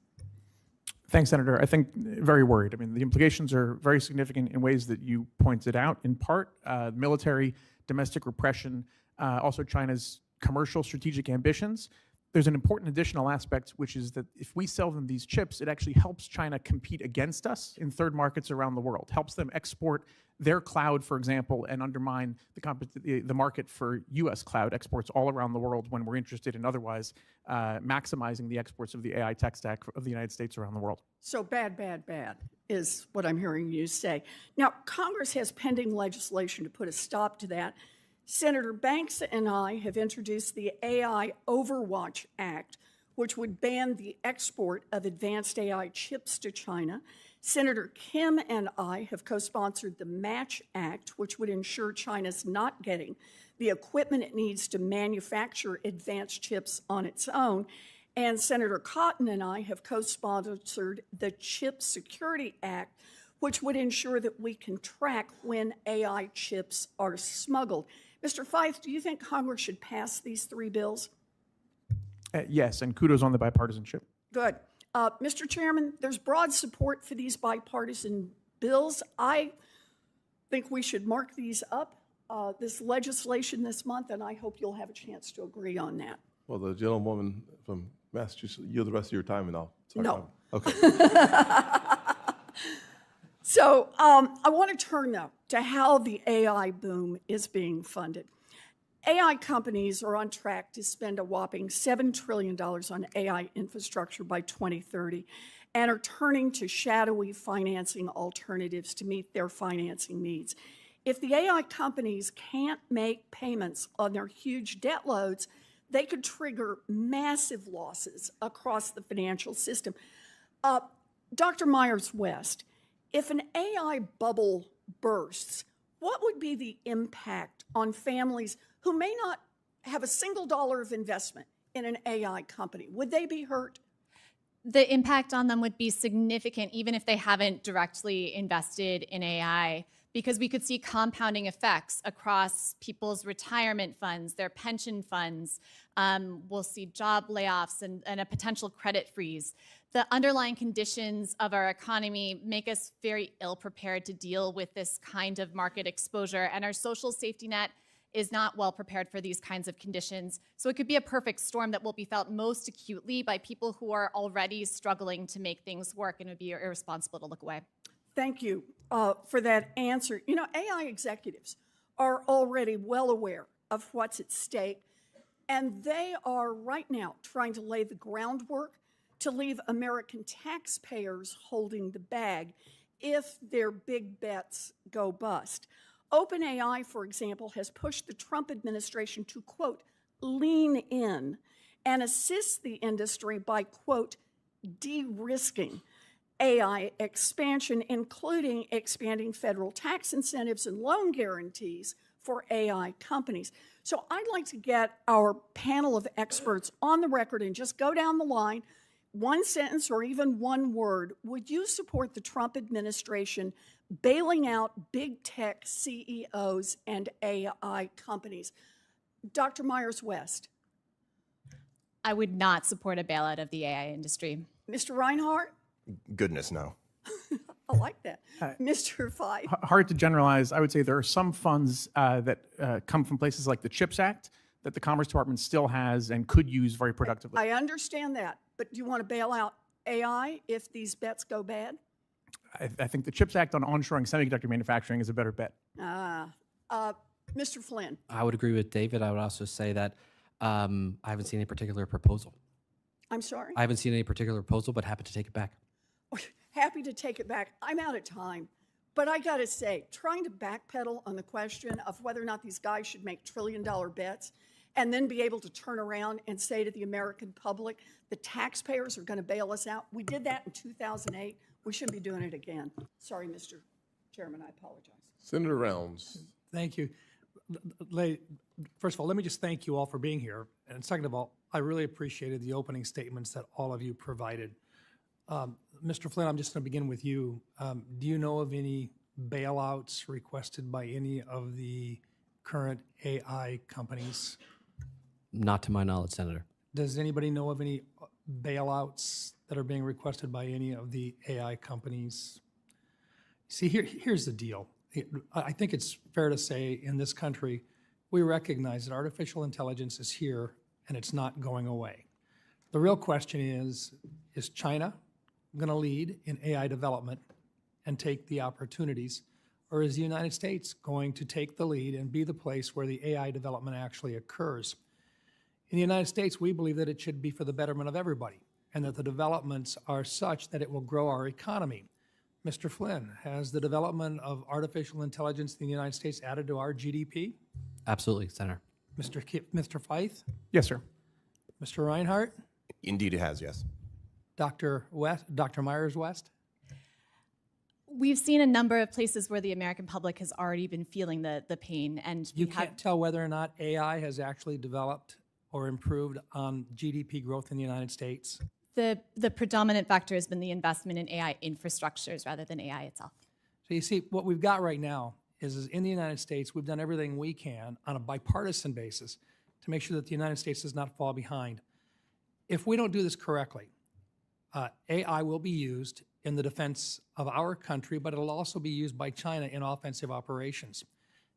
[SPEAKER 4] Thanks, Senator. I think very worried. I mean, the implications are very significant in ways that you pointed out, in part, military, domestic repression, also China's commercial strategic ambitions. There's an important additional aspect, which is that if we sell them these chips, it actually helps China compete against us in third markets around the world, helps them export their cloud, for example, and undermine the market for U.S. cloud exports all around the world when we're interested in otherwise maximizing the exports of the AI tech stack of the United States around the world.
[SPEAKER 2] So bad, bad, bad is what I'm hearing you say. Now, Congress has pending legislation to put a stop to that. Senator Banks and I have introduced the AI Overwatch Act, which would ban the export of advanced AI chips to China. Senator Kim and I have co-sponsored the Match Act, which would ensure China's not getting the equipment it needs to manufacture advanced chips on its own. And Senator Cotton and I have co-sponsored the Chip Security Act, which would ensure that we can track when AI chips are smuggled. Mr. Fife, do you think Congress should pass these three bills?
[SPEAKER 4] Yes, and kudos on the bipartisanship.
[SPEAKER 2] Good. Mr. Chairman, there's broad support for these bipartisan bills. I think we should mark these up, this legislation this month, and I hope you'll have a chance to agree on that.
[SPEAKER 1] Well, the gentlewoman from Massachusetts, yield the rest of your time and I'll talk.
[SPEAKER 2] No.
[SPEAKER 1] Okay.
[SPEAKER 2] So I want to turn, though, to how the AI boom is being funded. AI companies are on track to spend a whopping $7 trillion on AI infrastructure by 2030 and are turning to shadowy financing alternatives to meet their financing needs. If the AI companies can't make payments on their huge debt loads, they could trigger massive losses across the financial system. Dr. Myers-West, if an AI bubble bursts, what would be the impact on families who may not have a single dollar of investment in an AI company? Would they be hurt?
[SPEAKER 7] The impact on them would be significant, even if they haven't directly invested in AI, because we could see compounding effects across people's retirement funds, their pension funds. We'll see job layoffs and a potential credit freeze. The underlying conditions of our economy make us very ill-prepared to deal with this kind of market exposure, and our social safety net is not well prepared for these kinds of conditions. So it could be a perfect storm that will be felt most acutely by people who are already struggling to make things work, and it would be irresponsible to look away.
[SPEAKER 2] Thank you for that answer. You know, AI executives are already well aware of what's at stake, and they are right now trying to lay the groundwork to leave American taxpayers holding the bag if their big bets go bust. OpenAI, for example, has pushed the Trump administration to, quote, lean in and assist the industry by, quote, de-risking AI expansion, including expanding federal tax incentives and loan guarantees for AI companies. So I'd like to get our panel of experts on the record and just go down the line, one sentence or even one word. Would you support the Trump administration bailing out big tech CEOs and AI companies? Dr. Myers-West.
[SPEAKER 7] I would not support a bailout of the AI industry.
[SPEAKER 2] Mr. Reinhardt?
[SPEAKER 5] Goodness, no.
[SPEAKER 2] I like that. Mr. Fife?
[SPEAKER 4] Hard to generalize. I would say there are some funds that come from places like the CHIPS Act that the Commerce Department still has and could use very productively.
[SPEAKER 2] I understand that, but do you want to bail out AI if these bets go bad?
[SPEAKER 4] I think the CHIPS Act on onshoring semiconductor manufacturing is a better bet.
[SPEAKER 2] Mr. Flynn?
[SPEAKER 3] I would agree with David. I would also say that I haven't seen any particular proposal.
[SPEAKER 2] I'm sorry?
[SPEAKER 3] I haven't seen any particular proposal, but happy to take it back.
[SPEAKER 2] Happy to take it back. I'm out of time. But I got to say, trying to backpedal on the question of whether or not these guys should make trillion-dollar bets and then be able to turn around and say to the American public, the taxpayers are going to bail us out. We did that in 2008. We shouldn't be doing it again. Sorry, Mr. Chairman, I apologize.
[SPEAKER 1] Senator Rounds.
[SPEAKER 6] Thank you. First of all, let me just thank you all for being here. And second of all, I really appreciated the opening statements that all of you provided. Mr. Flynn, I'm just going to begin with you. Do you know of any bailouts requested by any of the current AI companies?
[SPEAKER 3] Not to my knowledge, Senator.
[SPEAKER 6] Does anybody know of any bailouts that are being requested by any of the AI companies? See, here's the deal. I think it's fair to say in this country, we recognize that artificial intelligence is here and it's not going away. The real question is China going to lead in AI development and take the opportunities, or is the United States going to take the lead and be the place where the AI development actually occurs? In the United States, we believe that it should be for the betterment of everybody and that the developments are such that it will grow our economy. Mr. Flynn, has the development of artificial intelligence in the United States added to our GDP?
[SPEAKER 3] Absolutely, Senator.
[SPEAKER 6] Mr. Fife?
[SPEAKER 4] Yes, sir.
[SPEAKER 6] Mr. Reinhardt?
[SPEAKER 5] Indeed it has, yes.
[SPEAKER 6] Dr. Myers-West?
[SPEAKER 7] We've seen a number of places where the American public has already been feeling the pain. And
[SPEAKER 6] You can't tell whether or not AI has actually developed or improved on GDP growth in the United States?
[SPEAKER 7] The predominant factor has been the investment in AI infrastructures rather than AI itself.
[SPEAKER 6] So you see, what we've got right now is in the United States, we've done everything we can on a bipartisan basis to make sure that the United States does not fall behind. If we don't do this correctly, AI will be used in the defense of our country, but it'll also be used by China in offensive operations.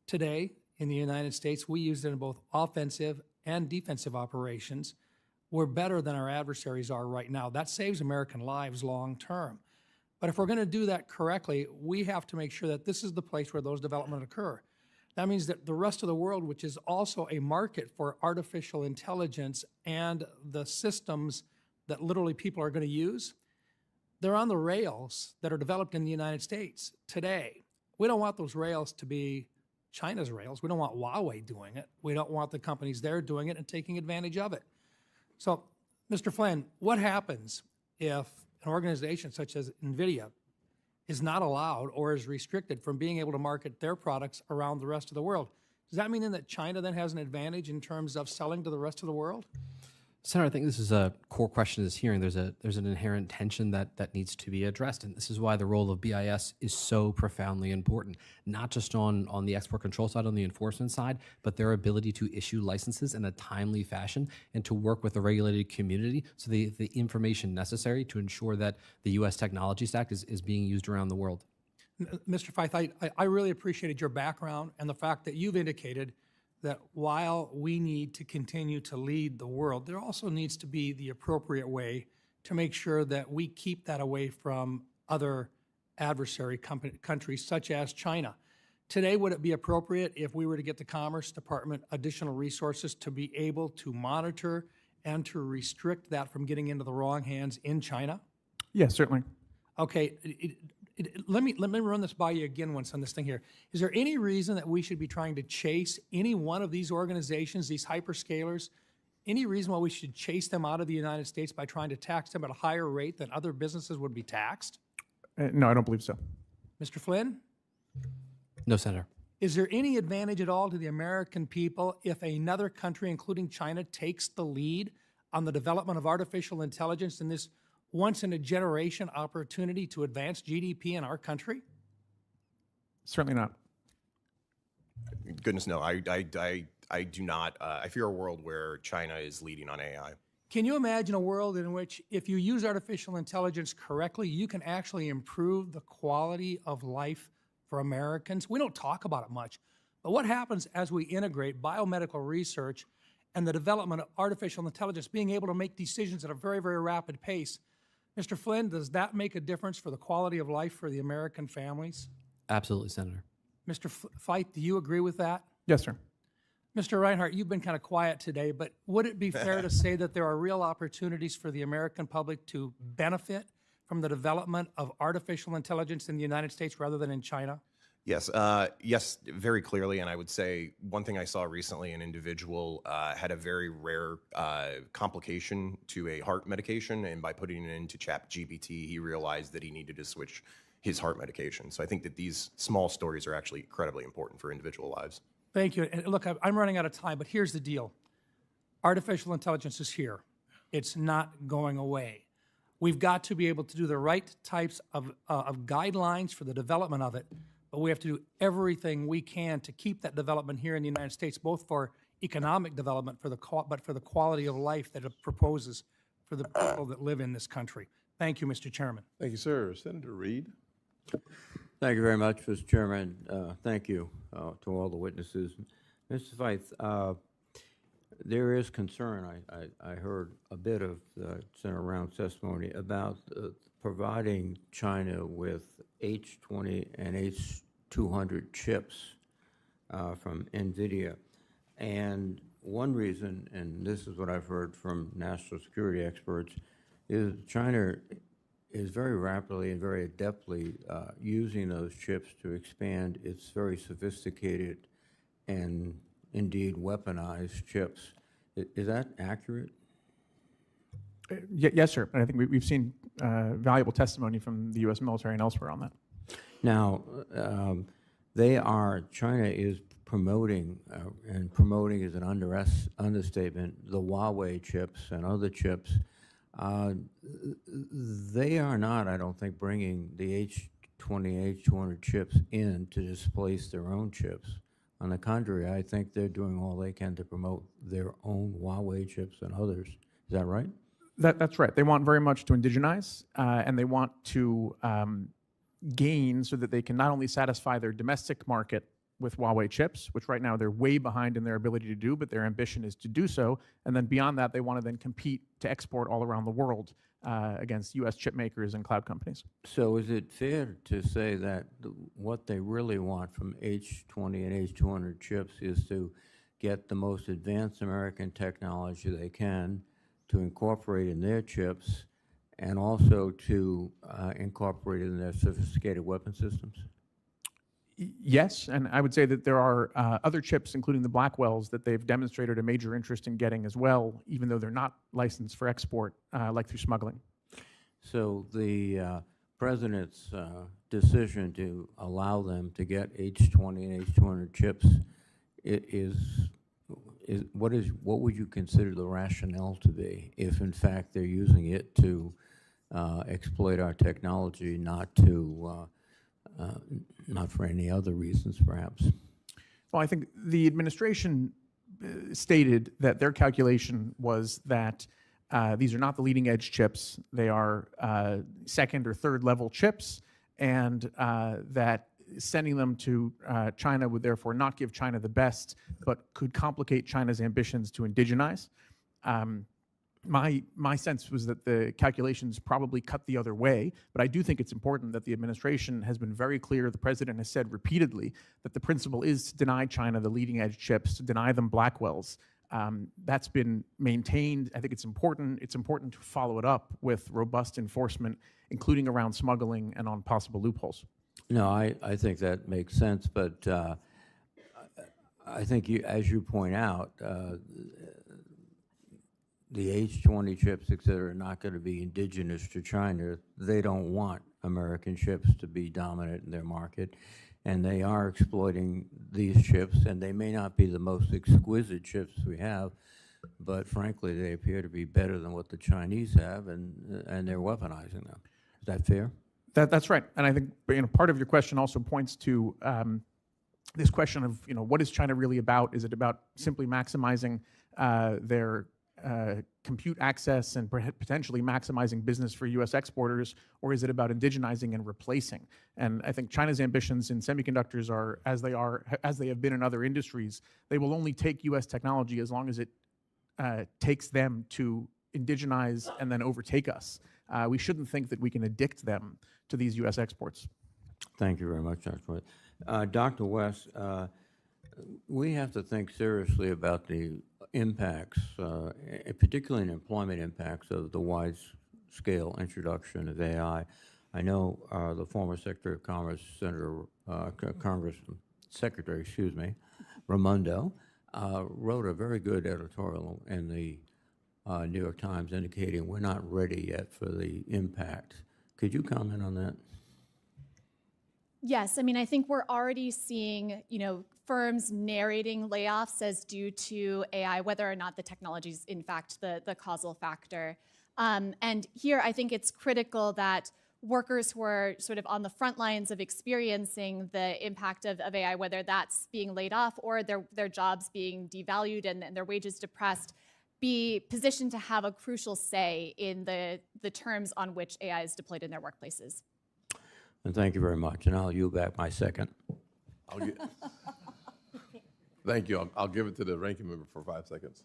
[SPEAKER 6] Today, in the United States, we use it in both offensive and defensive operations. We're better than our adversaries are right now. That saves American lives long term. But if we're going to do that correctly, we have to make sure that this is the place where those developments occur. That means that the rest of the world, which is also a market for artificial intelligence and the systems that literally people are going to use, they're on the rails that are developed in the United States today. We don't want those rails to be China's rails. We don't want Huawei doing it. We don't want the companies there doing it and taking advantage of it. So, Mr. Flynn, what happens if an organization such as NVIDIA is not allowed or is restricted from being able to market their products around the rest of the world? Does that mean then that China then has an advantage in terms of selling to the rest of the world?
[SPEAKER 3] Senator, I think this is a core question of this hearing. There's an inherent tension that needs to be addressed, and this is why the role of BIS is so profoundly important, not just on the export control side, on the enforcement side, but their ability to issue licenses in a timely fashion and to work with the regulated community so the information necessary to ensure that the U.S. technology stack is being used around the world.
[SPEAKER 6] Mr. Fife, I really appreciated your background and the fact that you've indicated that while we need to continue to lead the world, there also needs to be the appropriate way to make sure that we keep that away from other adversary countries such as China. Today, would it be appropriate if we were to get the Commerce Department additional resources to be able to monitor and to restrict that from getting into the wrong hands in China?
[SPEAKER 4] Yes, certainly.
[SPEAKER 6] Okay, let me run this by you again once on this thing here. Is there any reason that we should be trying to chase any one of these organizations, these hyperscalers, any reason why we should chase them out of the United States by trying to tax them at a higher rate than other businesses would be taxed?
[SPEAKER 4] No, I don't believe so.
[SPEAKER 6] Mr. Flynn?
[SPEAKER 3] No, Senator.
[SPEAKER 6] Is there any advantage at all to the American people if another country, including China, takes the lead on the development of artificial intelligence in this once-in-a-generation opportunity to advance GDP in our country?
[SPEAKER 4] Certainly not.
[SPEAKER 5] Goodness, no. I do not. I fear a world where China is leading on AI.
[SPEAKER 6] Can you imagine a world in which, if you use artificial intelligence correctly, you can actually improve the quality of life for Americans? We don't talk about it much, but what happens as we integrate biomedical research and the development of artificial intelligence, being able to make decisions at a very, very rapid pace? Mr. Flynn, does that make a difference for the quality of life for the American families?
[SPEAKER 3] Absolutely, Senator.
[SPEAKER 6] Mr. Feit, do you agree with that?
[SPEAKER 4] Yes, sir.
[SPEAKER 6] Mr. Reinhardt, you've been kind of quiet today, but would it be fair to say that there are real opportunities for the American public to benefit from the development of artificial intelligence in the United States rather than in China?
[SPEAKER 5] Yes, yes, very clearly. And I would say one thing I saw recently, an individual had a very rare complication to a heart medication, and by putting it into ChatGPT, he realized that he needed to switch his heart medication. So I think that these small stories are actually incredibly important for individual lives.
[SPEAKER 6] Thank you. And look, I'm running out of time, but here's the deal. Artificial intelligence is here. It's not going away. We've got to be able to do the right types of guidelines for the development of it, but we have to do everything we can to keep that development here in the United States, both for economic development, but for the quality of life that it proposes for the people that live in this country. Thank you, Mr. Chairman.
[SPEAKER 1] Thank you, sir. Senator Reid.
[SPEAKER 8] Thank you very much, Mr. Chairman. Thank you to all the witnesses. Mr. Feith, there is concern. I heard a bit of Senator Round's testimony about providing China with H20 and H200 chips from NVIDIA. And one reason, and this is what I've heard from national security experts, is China is very rapidly and very adeptly using those chips to expand its very sophisticated and indeed weaponized chips. Is that accurate?
[SPEAKER 4] Yes, sir. And I think we've seen valuable testimony from the U.S. military and elsewhere on that.
[SPEAKER 8] Now, China is promoting, and promoting is an understatement, the Huawei chips and other chips. They are not, I don't think, bringing the H20, H200 chips in to displace their own chips. On the contrary, I think they're doing all they can to promote their own Huawei chips and others. Is that right?
[SPEAKER 4] That's right. They want very much to indigenize, and they want to gain so that they can not only satisfy their domestic market with Huawei chips, which right now they're way behind in their ability to do, but their ambition is to do so. And then beyond that, they want to then compete to export all around the world against U.S. chip makers and cloud companies.
[SPEAKER 8] So is it fair to say that what they really want from H20 and H200 chips is to get the most advanced American technology they can to incorporate in their chips and also to incorporate it in their sophisticated weapon systems?
[SPEAKER 4] Yes, and I would say that there are other chips, including the Blackwells, that they've demonstrated a major interest in getting as well, even though they're not licensed for export, like through smuggling.
[SPEAKER 8] So the president's decision to allow them to get H20 and H200 chips what would you consider the rationale to be if, in fact, they're using it to exploit our technology, not for any other reasons, perhaps?
[SPEAKER 4] Well, I think the administration stated that their calculation was that these are not the leading edge chips. They are second or third level chips, and that sending them to China would therefore not give China the best, but could complicate China's ambitions to indigenize. My sense was that the calculations probably cut the other way, but I do think it's important that the administration has been very clear. The president has said repeatedly that the principle is to deny China the leading edge chips, to deny them Blackwells. That's been maintained. I think it's important. It's important to follow it up with robust enforcement, including around smuggling and on possible loopholes.
[SPEAKER 8] No, I think that makes sense, but I think, as you point out, the H20 chips, et cetera, are not going to be indigenous to China. They don't want American chips to be dominant in their market. and they are exploiting these chips, and they may not be the most exquisite chips we have, but frankly, they appear to be better than what the Chinese have, and they're weaponizing them. Is that fair?
[SPEAKER 4] That's right. And I think part of your question also points to this question of what is China really about? Is it about simply maximizing their compute access and potentially maximizing business for U.S. exporters, or is it about indigenizing and replacing? And I think China's ambitions in semiconductors are as they have been in other industries. They will only take U.S. technology as long as it takes them to indigenize and then overtake us. We shouldn't think that we can addict them to these U.S. exports.
[SPEAKER 8] Thank you very much, Dr. White. Dr. West, we have to think seriously about the impacts, particularly in employment impacts of the wide-scale introduction of AI. I know the former Secretary of Commerce, Secretary, Raimondo, wrote a very good editorial in the New York Times indicating we're not ready yet for the impact. Could you comment on that?
[SPEAKER 7] Yes, I mean, I think we're already seeing, firms narrating layoffs as due to AI, whether or not the technology is in fact the causal factor. And here, I think it's critical that workers who are sort of on the front lines of experiencing the impact of AI, whether that's being laid off or their jobs being devalued and their wages depressed, be positioned to have a crucial say in the terms on which AI is deployed in their workplaces.
[SPEAKER 8] And thank you very much. And I'll yield back my second.
[SPEAKER 1] Thank you. I'll give it to the ranking member for 5 seconds.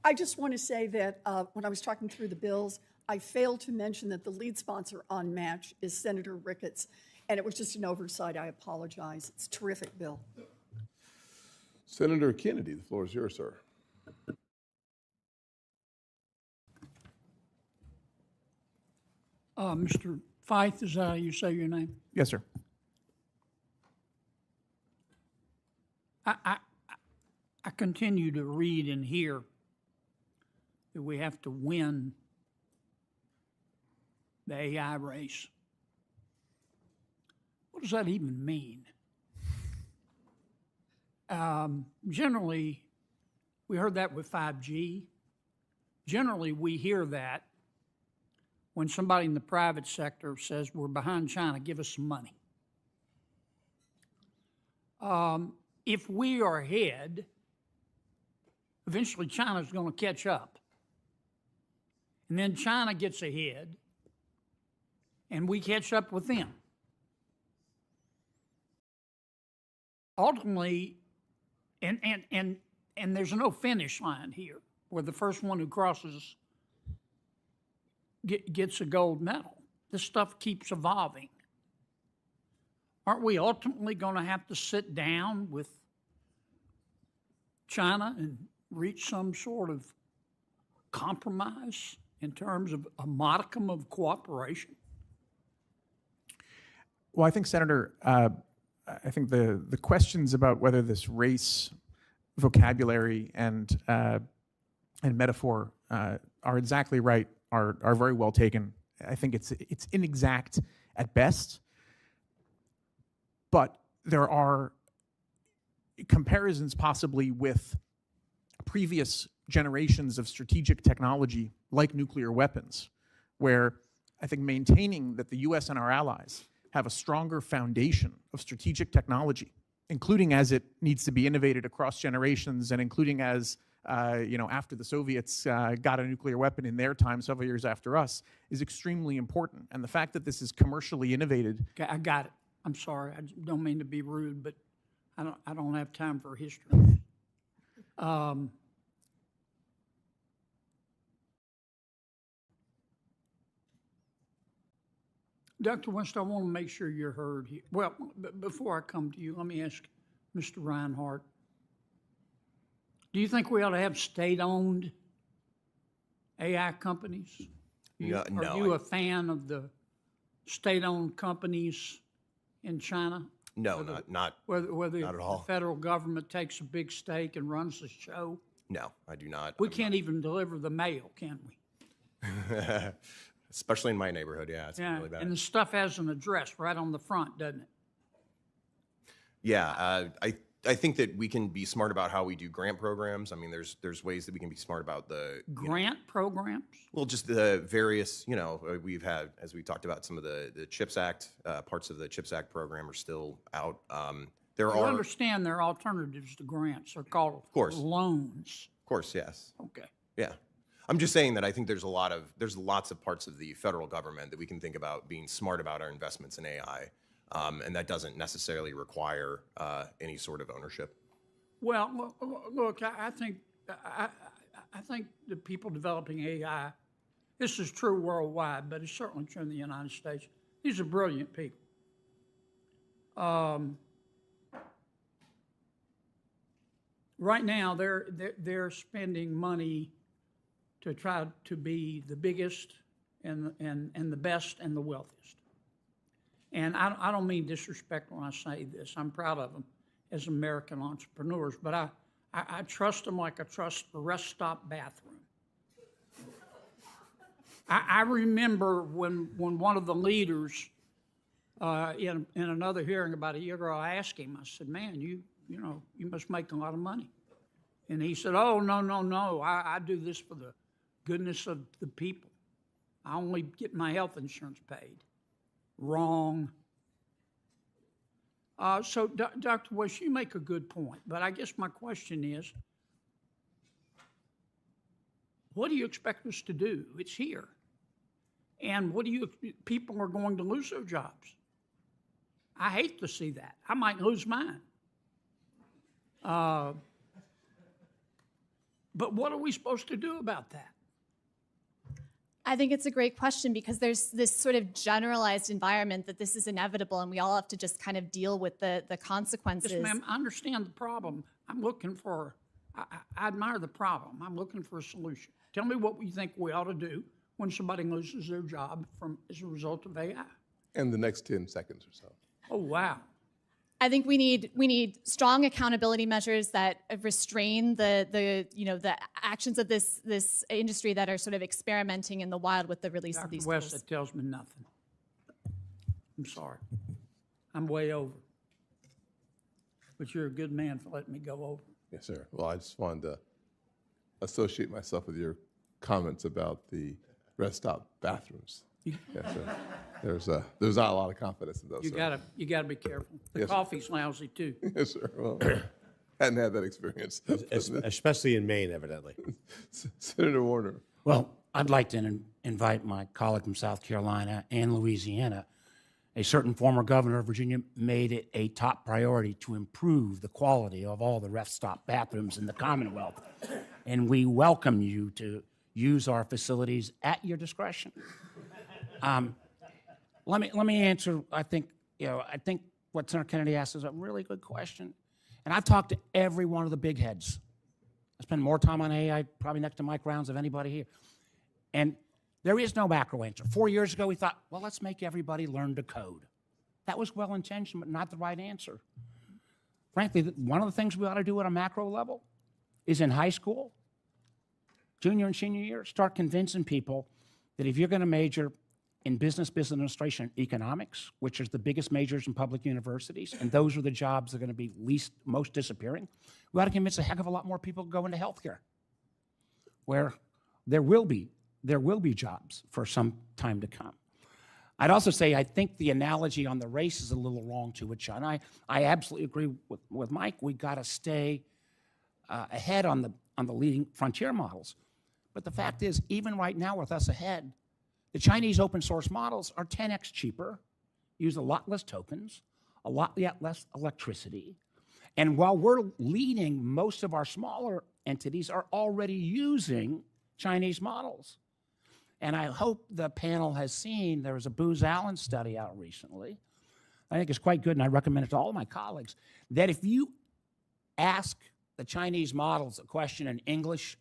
[SPEAKER 2] I just want to say that when I was talking through the bills, I failed to mention that the lead sponsor on Match is Senator Ricketts, and it was just an oversight. I apologize. It's a terrific bill.
[SPEAKER 1] Senator Kennedy, the floor is yours, sir.
[SPEAKER 9] Mr. Fife, is that how you say your name?
[SPEAKER 4] Yes, sir.
[SPEAKER 9] I continue to read and hear that we have to win the AI race. What does that even mean? Generally, we heard that with 5G. Generally, we hear that when somebody in the private sector says, we're behind China, give us some money. If we are ahead, eventually China's going to catch up. And then China gets ahead, and we catch up with them. Ultimately, and there's no finish line here, where the first one who crosses gets a gold medal. This stuff keeps evolving. Aren't we ultimately going to have to sit down with China and reach some sort of compromise in terms of a modicum of cooperation?
[SPEAKER 4] Well, I think, Senator, I think the questions about whether this race vocabulary and metaphor are exactly right are very well taken. I think it's inexact at best, but there are comparisons possibly with previous generations of strategic technology like nuclear weapons, where I think maintaining that the US and our allies have a stronger foundation of strategic technology, including as it needs to be innovated across generations and including as after the Soviets got a nuclear weapon in their time, several years after us, is extremely important. And the fact that this is commercially innovated.
[SPEAKER 9] Okay, I got it. I'm sorry. I don't mean to be rude, but I don't have time for history. Dr. West, I want to make sure you're heard here. Well, before I come to you, let me ask Mr. Reinhardt. Do you think we ought to have state-owned AI companies?
[SPEAKER 5] No.
[SPEAKER 9] Are you a fan of the state-owned companies in China?
[SPEAKER 5] No, not
[SPEAKER 9] Whether
[SPEAKER 5] not at all.
[SPEAKER 9] the federal government takes a big stake and runs the show?
[SPEAKER 5] No, I do not.
[SPEAKER 9] We can't even deliver the mail, can we?
[SPEAKER 5] Especially in my neighborhood, yeah, it's really bad.
[SPEAKER 9] And the stuff has an address right on the front, doesn't it?
[SPEAKER 5] Yeah, I think that we can be smart about how we do grant programs. I mean, there's ways that we can be smart about the
[SPEAKER 9] Grant programs?
[SPEAKER 5] well, just the various, we've had, as we talked about, some of the CHIPS Act, parts of the CHIPS Act program are still out. There
[SPEAKER 9] You
[SPEAKER 5] are,
[SPEAKER 9] understand there are alternatives to grants. They're called
[SPEAKER 5] course.
[SPEAKER 9] loans.
[SPEAKER 5] of course, yes,
[SPEAKER 9] Okay.
[SPEAKER 5] yeah. I'm just saying that I think there's lots of parts of the federal government that we can think about being smart about our investments in AI, and that doesn't necessarily require any sort of ownership.
[SPEAKER 9] Well, look, I think the people developing AI, this is true worldwide, but it's certainly true in the United States. These are brilliant people. Right now, they're spending money to try to be the biggest and the best and the wealthiest. And I don't mean disrespect when I say this. I'm proud of them as American entrepreneurs, but I trust them like I trust a rest stop bathroom. I remember when one of the leaders in another hearing about a year ago, I asked him, I said, man, you must make a lot of money. And he said, oh, no, I do this for the goodness of the people. I only get my health insurance paid. Wrong. So, Dr. West, you make a good point, but I guess my question is, what do you expect us to do? It's here. And people are going to lose their jobs. I hate to see that. I might lose mine. But what are we supposed to do about that?
[SPEAKER 7] I think it's a great question because there's this sort of generalized environment that this is inevitable and we all have to just kind of deal with the consequences.
[SPEAKER 9] Yes, ma'am, I understand the problem. I admire the problem. I'm looking for a solution. Tell me what you think we ought to do when somebody loses their job as a result of AI.
[SPEAKER 1] In the next 10 seconds or so.
[SPEAKER 9] Oh, wow.
[SPEAKER 7] I think we need strong accountability measures that restrain the actions of this industry that are sort of experimenting in the wild with the release of these
[SPEAKER 9] Dr. West,
[SPEAKER 7] tools.
[SPEAKER 9] that tells me nothing. I'm sorry. I'm way over. But you're a good man for letting me go over.
[SPEAKER 1] Yes, sir. Well, I just wanted to associate myself with your comments about the rest stop bathrooms. Yes, sir. There's not a lot of confidence in those.
[SPEAKER 9] You
[SPEAKER 1] sir.
[SPEAKER 9] gotta be careful. The
[SPEAKER 1] Yes, sir.
[SPEAKER 9] coffee's lousy too.
[SPEAKER 1] Yes, sir. Well, hadn't had that experience.
[SPEAKER 10] Especially in Maine, evidently.
[SPEAKER 1] Senator Warner.
[SPEAKER 11] Well, I'd like to invite my colleague from South Carolina and Louisiana. A certain former governor of Virginia made it a top priority to improve the quality of all the rest stop bathrooms in the Commonwealth. And we welcome you to use our facilities at your discretion. Let me answer. I think what Senator Kennedy asked is a really good question. And I've talked to every one of the big heads. I spend more time on AI probably next to Mike Rounds of anybody here. And there is no macro answer. 4 years ago, we thought, well, let's make everybody learn to code. That was well-intentioned, but not the right answer. Frankly, one of the things we ought to do at a macro level is in high school, junior and senior year, start convincing people that if you're going to major in business administration, and economics, which is the biggest majors in public universities, and those are the jobs that are going to be most disappearing, we ought to convince a heck of a lot more people to go into healthcare, where there will be jobs for some time to come. I'd also say I think the analogy on the race is a little wrong too, John. I absolutely agree with Mike. We got to stay ahead on the leading frontier models. But the fact is, even right now with us ahead, the Chinese open source models are 10x cheaper, use a lot less tokens, a lot less electricity. And while we're leading, most of our smaller entities are already using Chinese models. And I hope the panel has seen, there was a Booz Allen study out recently. I think it's quite good, and I recommend it to all of my colleagues, that if you ask the Chinese models a question in English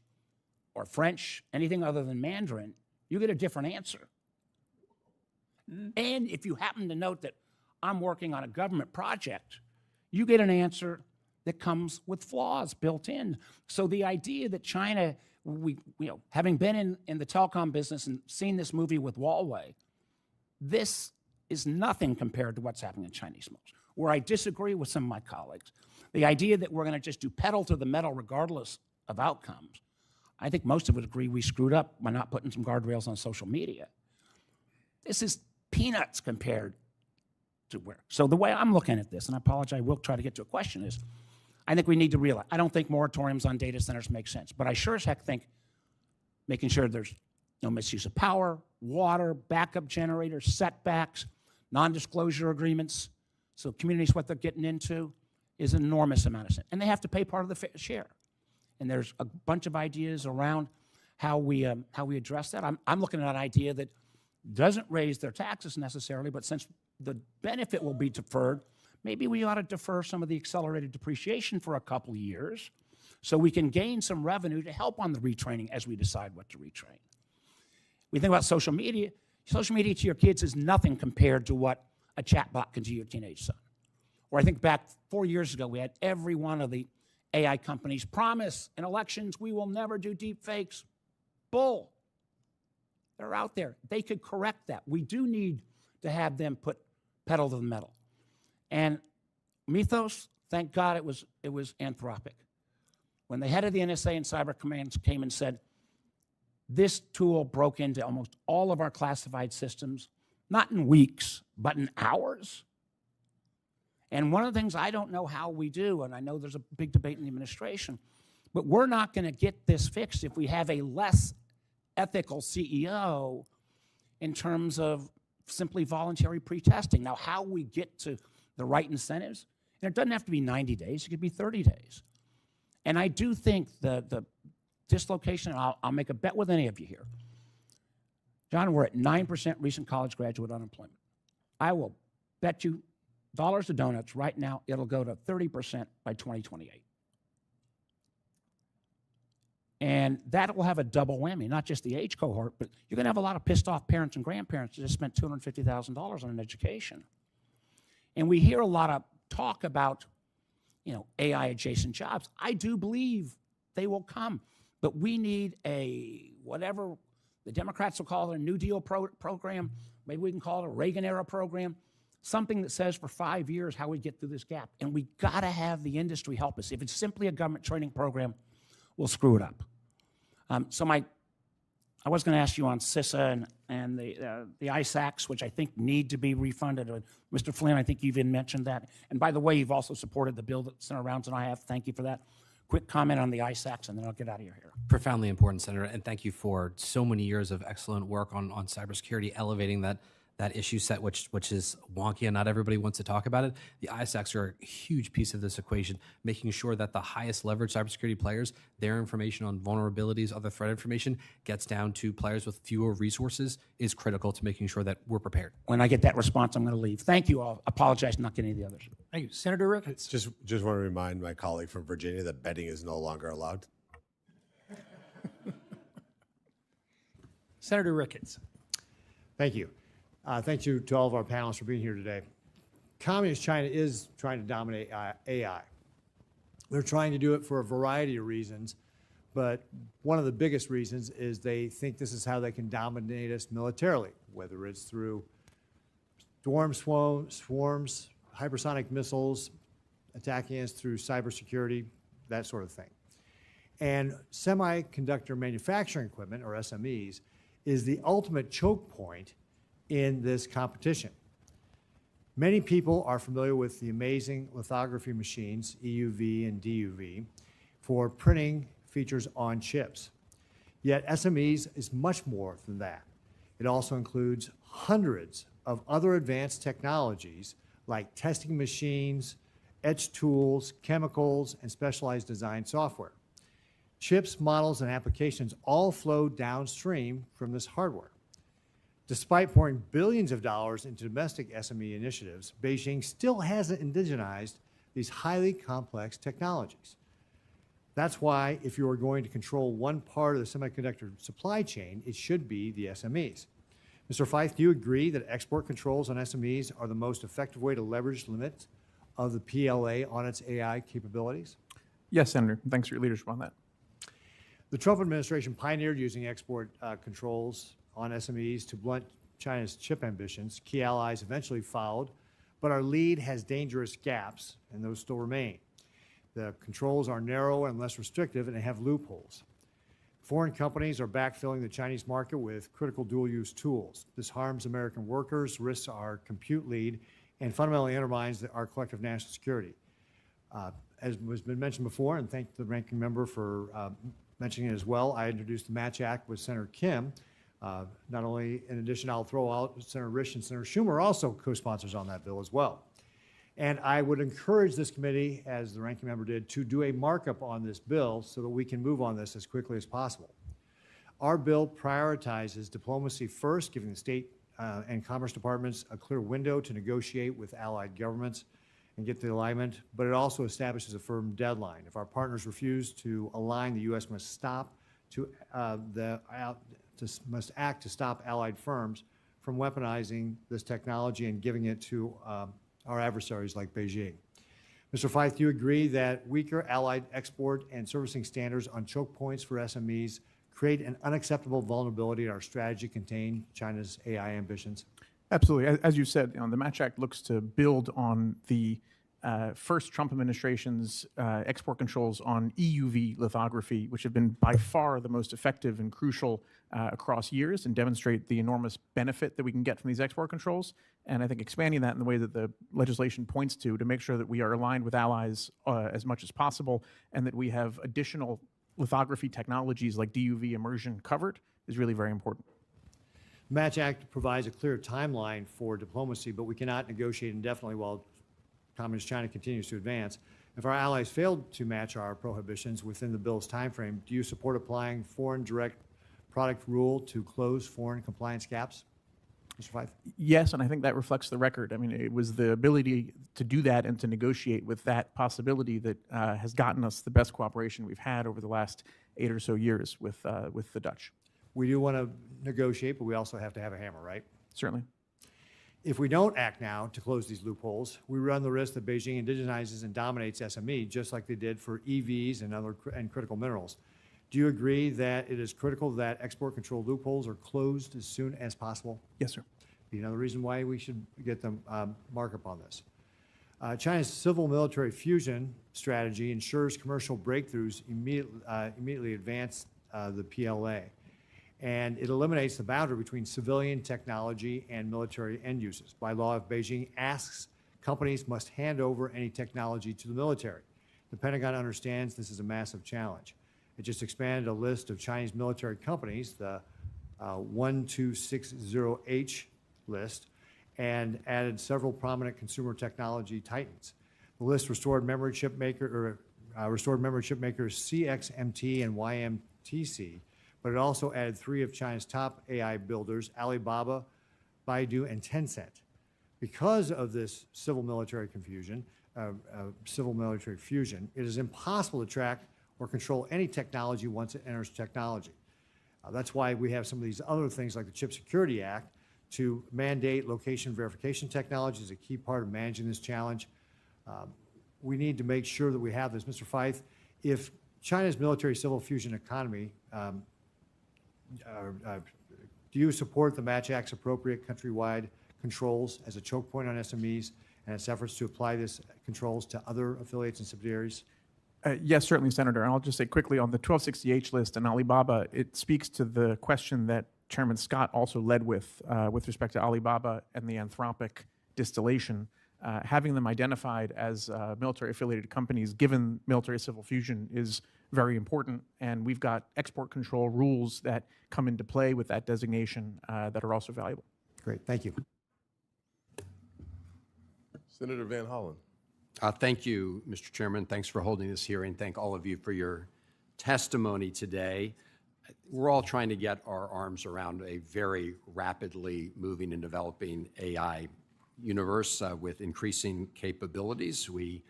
[SPEAKER 11] or French, anything other than Mandarin, you get a different answer. And if you happen to note that I'm working on a government project, you get an answer that comes with flaws built in. So the idea that China, having been in the telecom business and seen this movie with Huawei, this is nothing compared to what's happening in Chinese models. where I disagree with some of my colleagues. The idea that we're going to just do pedal to the metal regardless of outcomes, I think most of us agree we screwed up by not putting some guardrails on social media. This is peanuts compared to where. So the way I'm looking at this, and I apologize, I will try to get to a question, is I think we need to realize, I don't think moratoriums on data centers make sense, but I sure as heck think making sure there's no misuse of power, water, backup generators, setbacks, non-disclosure agreements, so communities what they're getting into is an enormous amount of sense. And they have to pay part of the share. And there's a bunch of ideas around how we address that. I'm looking at an idea that doesn't raise their taxes necessarily, but since the benefit will be deferred, maybe we ought to defer some of the accelerated depreciation for a couple years so we can gain some revenue to help on the retraining as we decide what to retrain. We think about social media to your kids is nothing compared to what a chatbot can do to your teenage son. Or I think back 4 years ago, we had every one of the AI companies promise in elections, we will never do deep fakes. Bull. They're out there. They could correct that. We do need to have them put pedal to the metal. And Mythos, thank God it was Anthropic. When the head of the NSA and Cyber Command came and said, this tool broke into almost all of our classified systems, not in weeks, but in hours. And one of the things I don't know how we do, and I know there's a big debate in the administration, but we're not going to get this fixed if we have a less ethical CEO in terms of simply voluntary pre-testing. Now, how we get to the right incentives, and it doesn't have to be 90 days, it could be 30 days. And I do think the dislocation, and I'll make a bet with any of you here. John, we're at 9% recent college graduate unemployment. I will bet you dollars to donuts right now, it'll go to 30% by 2028. And that will have a double whammy, not just the age cohort, but you're going to have a lot of pissed off parents and grandparents that just spent $250,000 on an education. And we hear a lot of talk about, AI adjacent jobs. I do believe they will come, but we need a, whatever the Democrats will call it, a New Deal program. Maybe we can call it a Reagan-era program. Something that says for 5 years how we get through this gap. And we got to have the industry help us. If it's simply a government training program, we'll screw it up. I was going to ask you on CISA and the ISACs, which I think need to be refunded. Mr. Flynn, I think you've even mentioned that. And by the way, you've also supported the bill that Senator Rounds and I have. Thank you for that. Quick comment on the ISACs, and then I'll get out of your hair.
[SPEAKER 3] Profoundly important, Senator, and thank you for so many years of excellent work on cybersecurity, elevating that issue set, which is wonky and not everybody wants to talk about it. The ISACs are a huge piece of this equation, making sure that the highest leverage cybersecurity players, their information on vulnerabilities, other threat information, gets down to players with fewer resources is critical to making sure that we're prepared.
[SPEAKER 11] When I get that response, I'm going to leave. Thank you all. Apologize for not getting any of the others.
[SPEAKER 6] Thank you. Senator Ricketts.
[SPEAKER 10] Just want to remind my colleague from Virginia that betting is no longer allowed.
[SPEAKER 6] Senator Ricketts.
[SPEAKER 10] Thank you. Thank you to all of our panelists for being here today. Communist China is trying to dominate AI. They're trying to do it for a variety of reasons, but one of the biggest reasons is they think this is how they can dominate us militarily, whether it's through swarms, hypersonic missiles, attacking us through cybersecurity, that sort of thing. And semiconductor manufacturing equipment, or SMEs, is the ultimate choke point in this competition. Many people are familiar with the amazing lithography machines, EUV and DUV, for printing features on chips. Yet SMEs is much more than that. It also includes hundreds of other advanced technologies like testing machines, etch tools, chemicals, and specialized design software. Chips, models, and applications all flow downstream from this hardware. Despite pouring billions of dollars into domestic SME initiatives, Beijing still hasn't indigenized these highly complex technologies. That's why if you are going to control one part of the semiconductor supply chain, it should be the SMEs. Mr. Fife, do you agree that export controls on SMEs are the most effective way to leverage limits of the PLA on its AI capabilities?
[SPEAKER 4] Yes, Senator. Thanks for your leadership on that.
[SPEAKER 10] The Trump administration pioneered using export controls on SMEs to blunt China's chip ambitions. Key allies eventually followed but our lead has dangerous gaps, and those still remain. The controls are narrow and less restrictive, and they have loopholes. Foreign companies are backfilling the Chinese market with critical dual-use tools. This harms American workers, risks our compute lead, and fundamentally undermines our collective national security. As has been mentioned before, and thank the ranking member for mentioning it as well, I introduced the Match Act with Senator Kim. Not only, in addition, I'll throw out Senator Risch and Senator Schumer are also co-sponsors on that bill as well. And I would encourage this committee, as the ranking member did, to do a markup on this bill so that we can move on this as quickly as possible. Our bill prioritizes diplomacy first, giving the state and commerce departments a clear window to negotiate with allied governments and get the alignment, but it also establishes a firm deadline. If our partners refuse to align, the U.S. must must act to stop allied firms from weaponizing this technology and giving it to our adversaries like Beijing. Mr. Feith, do you agree that weaker allied export and servicing standards on choke points for SMEs create an unacceptable vulnerability in our strategy contain China's AI ambitions?
[SPEAKER 4] Absolutely. As you said, the Match Act looks to build on the first Trump administration's export controls on EUV lithography, which have been by far the most effective and crucial across years, and demonstrate the enormous benefit that we can get from these export controls. And I think expanding that in the way that the legislation points to make sure that we are aligned with allies as much as possible, and that we have additional lithography technologies like DUV immersion covered is really very important.
[SPEAKER 10] The Match Act provides a clear timeline for diplomacy, but we cannot negotiate indefinitely while Communist China continues to advance. If our allies fail to match our prohibitions within the bill's timeframe, do you support applying foreign direct product rule to close foreign compliance gaps? Mr. Feith?
[SPEAKER 4] Yes, and I think that reflects the record. I mean, it was the ability to do that and to negotiate with that possibility that has gotten us the best cooperation we've had over the last 8 or so years with the Dutch.
[SPEAKER 10] We do want to negotiate, but we also have to have a hammer, right?
[SPEAKER 4] Certainly.
[SPEAKER 10] If we don't act now to close these loopholes, we run the risk that Beijing indigenizes and dominates SME, just like they did for EVs and critical minerals. Do you agree that it is critical that export control loopholes are closed as soon as possible?
[SPEAKER 4] Yes, sir.
[SPEAKER 10] Be another reason why we should get the markup on this. China's civil-military fusion strategy ensures commercial breakthroughs immediately advance the PLA. And it eliminates the boundary between civilian technology and military end uses. By law, if Beijing asks, companies must hand over any technology to the military. The Pentagon understands this is a massive challenge. It just expanded a list of Chinese military companies, the 1260H list, and added several prominent consumer technology titans. The list restored memory chip makers CXMT and YMTC, but it also added 3 of China's top AI builders, Alibaba, Baidu, and Tencent. Because of this civil-military fusion, it is impossible to track or control any technology once it enters technology. That's why we have some of these other things like the Chip Security Act to mandate location verification technology is a key part of managing this challenge. We need to make sure that we have this. Mr. Feith, if China's military-civil fusion economy do you support the Match Act's appropriate countrywide controls as a choke point on SMEs and its efforts to apply these controls to other affiliates and subsidiaries?
[SPEAKER 4] Yes, certainly, Senator. And I'll just say quickly on the 1260H list and Alibaba, it speaks to the question that Chairman Scott also led with respect to Alibaba and the Anthropic distillation. Having them identified as military-affiliated companies, given military-civil fusion, is very important, and we've got export control rules that come into play with that designation that are also valuable.
[SPEAKER 10] Great, thank you.
[SPEAKER 1] Senator Van Hollen.
[SPEAKER 12] Thank you, Mr. Chairman. Thanks for holding this hearing. Thank all of you for your testimony today. We're all trying to get our arms around a very rapidly moving and developing AI universe with increasing capabilities. We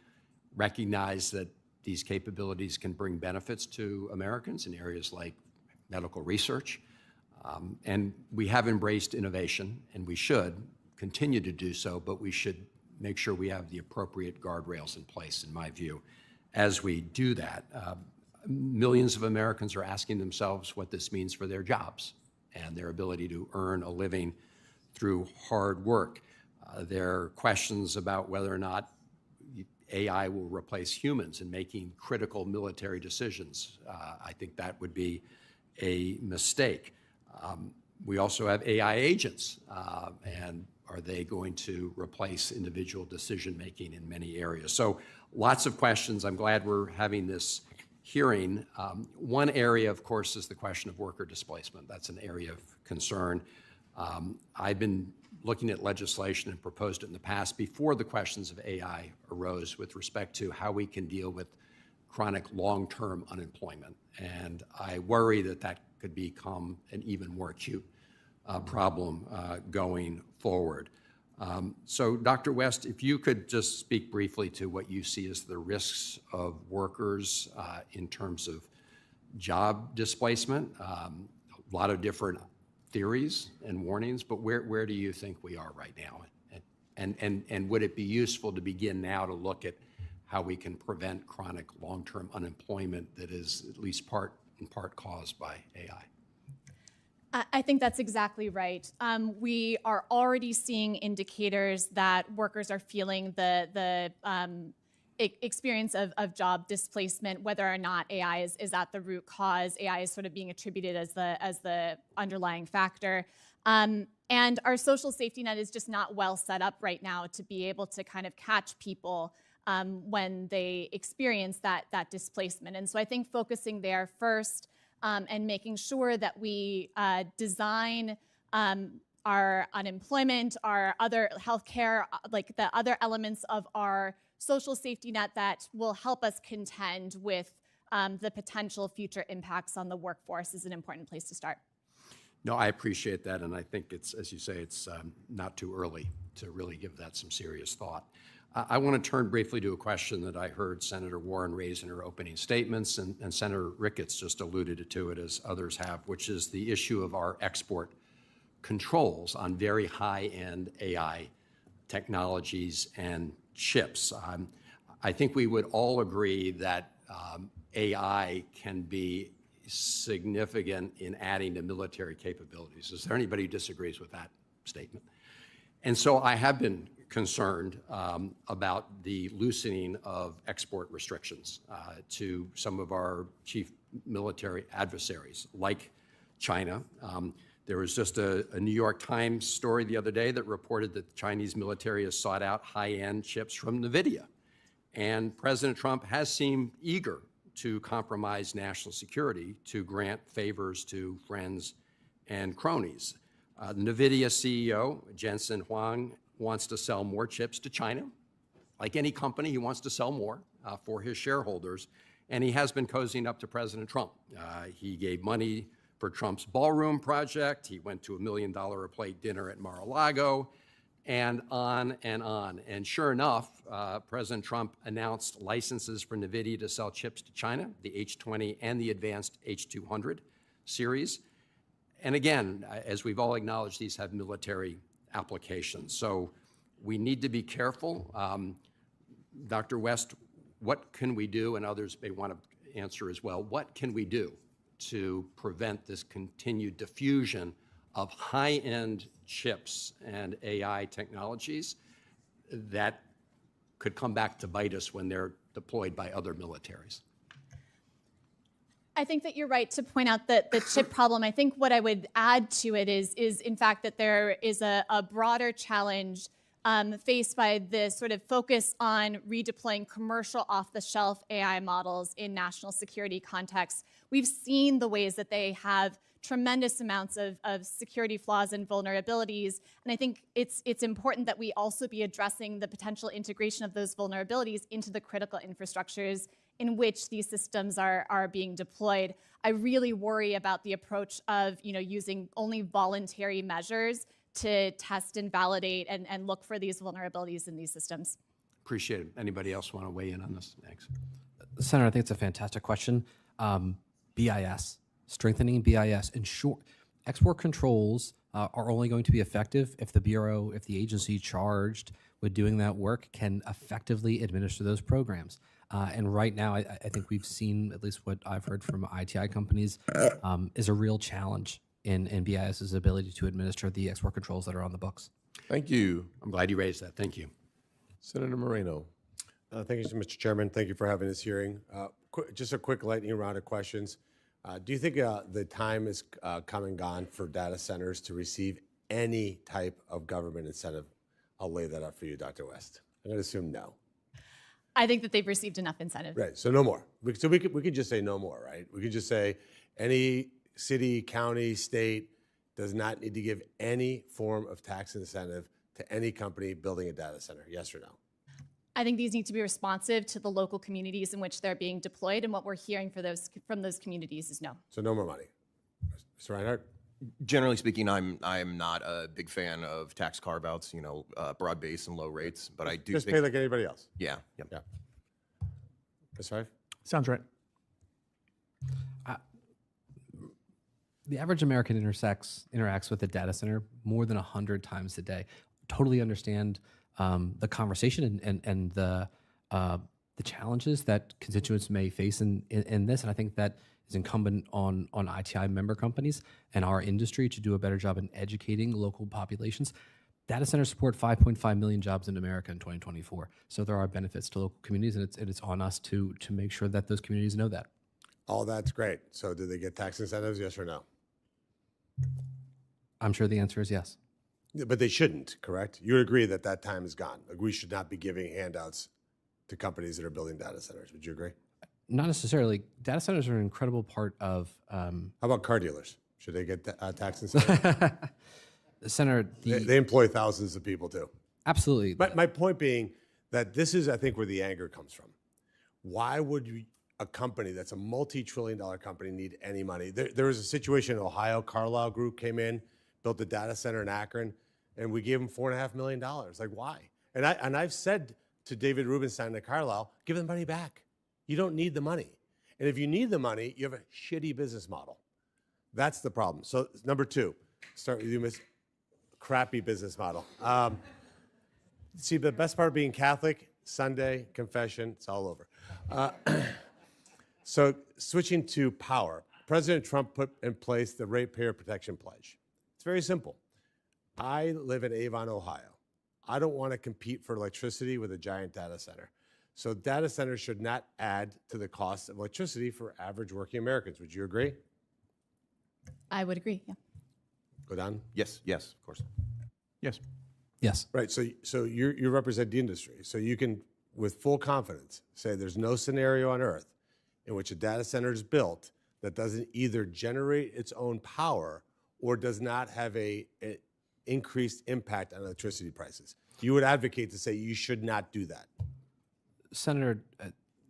[SPEAKER 12] recognize that these capabilities can bring benefits to Americans in areas like medical research. And we have embraced innovation, and we should continue to do so, but we should make sure we have the appropriate guardrails in place, in my view, as we do that. Millions of Americans are asking themselves what this means for their jobs and their ability to earn a living through hard work. There are questions about whether or not AI will replace humans in making critical military decisions. I think that would be a mistake. We also have AI agents, and are they going to replace individual decision-making in many areas? So lots of questions. I'm glad we're having this hearing. One area, of course, is the question of worker displacement. That's an area of concern. I've been looking at legislation and proposed it in the past before the questions of AI arose with respect to how we can deal with chronic long-term unemployment. And I worry that that could become an even more acute problem going forward. So Dr. West, if you could just speak briefly to what you see as the risks of workers in terms of job displacement, a lot of different theories and warnings, but where do you think we are right now? And would it be useful to begin now to look at how we can prevent chronic long-term unemployment that is at least in part caused by AI?
[SPEAKER 7] I think that's exactly right. We are already seeing indicators that workers are feeling the experience of job displacement, whether or not AI is at the root cause. AI is sort of being attributed as the underlying factor. And our social safety net is just not well set up right now to be able to kind of catch people when they experience that displacement. And so I think focusing there first and making sure that we design our unemployment, our other healthcare, like the other elements of our social safety net that will help us contend with the potential future impacts on the workforce is an important place to start.
[SPEAKER 12] No, I appreciate that, and I think it's, as you say, it's not too early to really give that some serious thought. I want to turn briefly to a question that I heard Senator Warren raise in her opening statements, and Senator Ricketts just alluded to it as others have, which is the issue of our export controls on very high-end AI technologies and chips. I think we would all agree that AI can be significant in adding to military capabilities. Is there anybody who disagrees with that statement? And so I have been concerned about the loosening of export restrictions to some of our chief military adversaries, like China. There was just a New York Times story the other day that reported that the Chinese military has sought out high-end chips from NVIDIA. And President Trump has seemed eager to compromise national security to grant favors to friends and cronies. NVIDIA CEO Jensen Huang wants to sell more chips to China. Like any company, he wants to sell more for his shareholders, and he has been cozying up to President Trump. He gave money for Trump's ballroom project. He went to $1 million a plate dinner at Mar-a-Lago, and on and on. And sure enough, President Trump announced licenses for NVIDIA to sell chips to China, the H20 and the advanced H200 series. And again, as we've all acknowledged, these have military applications. So we need to be careful. Dr. West, what can we do, and others may want to answer as well, what can we do to prevent this continued diffusion of high-end chips and AI technologies that could come back to bite us when they're deployed by other militaries?
[SPEAKER 7] I think that you're right to point out that the chip problem. I think what I would add to it is in fact that there is a broader challenge faced by the sort of focus on redeploying commercial off-the-shelf AI models in national security contexts. We've seen the ways that they have tremendous amounts of security flaws and vulnerabilities, and I think it's important that we also be addressing the potential integration of those vulnerabilities into the critical infrastructures in which these systems are being deployed. I really worry about the approach of using only voluntary measures to test and validate and look for these vulnerabilities in these systems.
[SPEAKER 12] Appreciate it. Anybody else want to weigh in on this? Thanks.
[SPEAKER 3] Senator, I think it's a fantastic question. BIS, strengthening BIS. Export controls are only going to be effective if the Bureau, if the agency charged with doing that work can effectively administer those programs. And right now, I think we've seen, at least what I've heard from ITI companies, is a real challenge in BIS's ability to administer the export controls that are on the books.
[SPEAKER 1] Thank you.
[SPEAKER 12] I'm glad you raised that. Thank you.
[SPEAKER 1] Senator Moreno.
[SPEAKER 13] Thank you, Mr. Chairman. Thank you for having this hearing. Just a quick lightning round of questions. Do you think the time is come and gone for data centers to receive any type of government incentive? I'll lay that out for you, Dr. West. I'm going to assume no.
[SPEAKER 7] I think that they've received enough incentive.
[SPEAKER 13] Right, so no more. So we could just say no more, right? We could just say any city, county, state does not need to give any form of tax incentive to any company building a data center, yes or no?
[SPEAKER 7] I think these need to be responsive to the local communities in which they're being deployed, and what we're hearing from those communities is no.
[SPEAKER 13] So no more money. Mr. Reinhardt?
[SPEAKER 5] Generally speaking, I'm not a big fan of tax carve-outs, broad base and low rates, but I do
[SPEAKER 13] Just
[SPEAKER 5] think,
[SPEAKER 13] pay like anybody else.
[SPEAKER 5] yeah.
[SPEAKER 13] Yeah. Ms. Five?
[SPEAKER 4] Sounds right.
[SPEAKER 3] The average American interacts with a data center more than 100 times a day. Totally understand the conversation and the challenges that constituents may face in this, and I think that is incumbent on ITI member companies and our industry to do a better job in educating local populations. Data centers support 5.5 million jobs in America in 2024, so there are benefits to local communities, and it's on us to make sure that those communities know that.
[SPEAKER 13] All that's great. So do they get tax incentives, yes or no?
[SPEAKER 3] I'm sure the answer is yes.
[SPEAKER 13] Yeah, but they shouldn't, correct? You would agree that that time is gone. Like we should not be giving handouts to companies that are building data centers. Would you agree?
[SPEAKER 3] Not necessarily. Data centers are an incredible part of.
[SPEAKER 13] How about car dealers? Should they get tax incentives?
[SPEAKER 3] Senator,
[SPEAKER 13] they employ thousands of people too.
[SPEAKER 3] Absolutely.
[SPEAKER 13] But my point being that this is, I think, where the anger comes from. Why would a company that's a multi-trillion-dollar company need any money? There was a situation in Ohio. Carlyle Group came in, built a data center in Akron, and we gave them $4.5 million. Like, why? And I've said to David Rubenstein at Carlyle, give them money back. You don't need the money. And if you need the money, you have a shitty business model. That's the problem. So number two, start with you, Miss. Crappy business model. See, the best part of being Catholic, Sunday, confession, it's all over. So switching to power, President Trump put in place the Ratepayer Protection Pledge. It's very simple. I live in Avon, Ohio. I don't want to compete for electricity with a giant data center. So data centers should not add to the cost of electricity for average working Americans. Would you agree?
[SPEAKER 7] I would agree, yeah.
[SPEAKER 13] Go down.
[SPEAKER 5] Yes, of course.
[SPEAKER 4] Yes.
[SPEAKER 3] Yes.
[SPEAKER 13] Right. So you represent the industry. So you can, with full confidence, say there's no scenario on Earth in which a data center is built that doesn't either generate its own power or does not have a increased impact on electricity prices. You would advocate to say you should not do that.
[SPEAKER 3] Senator,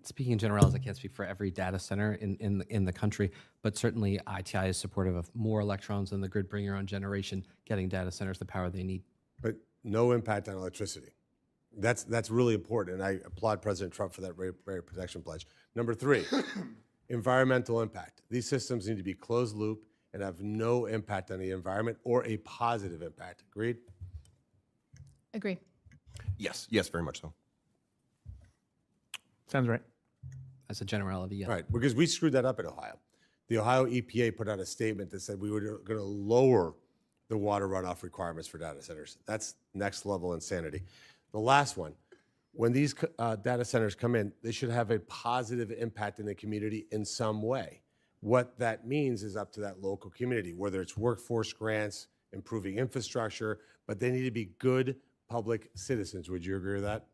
[SPEAKER 3] speaking in generalities, I can't speak for every data center in the country, but certainly ITI is supportive of more electrons in the grid, bring your own generation, getting data centers the power they need.
[SPEAKER 13] But no impact on electricity. That's really important, and I applaud President Trump for that Ratepayer Protection Pledge. Number three, environmental impact. These systems need to be closed loop and have no impact on the environment or a positive impact. Agreed?
[SPEAKER 7] Agree.
[SPEAKER 5] Yes, very much so.
[SPEAKER 4] Sounds right.
[SPEAKER 3] As a generality, yes.
[SPEAKER 13] Right, because we screwed that up in Ohio. The Ohio EPA put out a statement that said we were going to lower the water runoff requirements for data centers. That's next level insanity. The last one, when these data centers come in, they should have a positive impact in the community in some way. What that means is up to that local community, whether it's workforce grants, improving infrastructure, but they need to be good public citizens. Would you agree with that?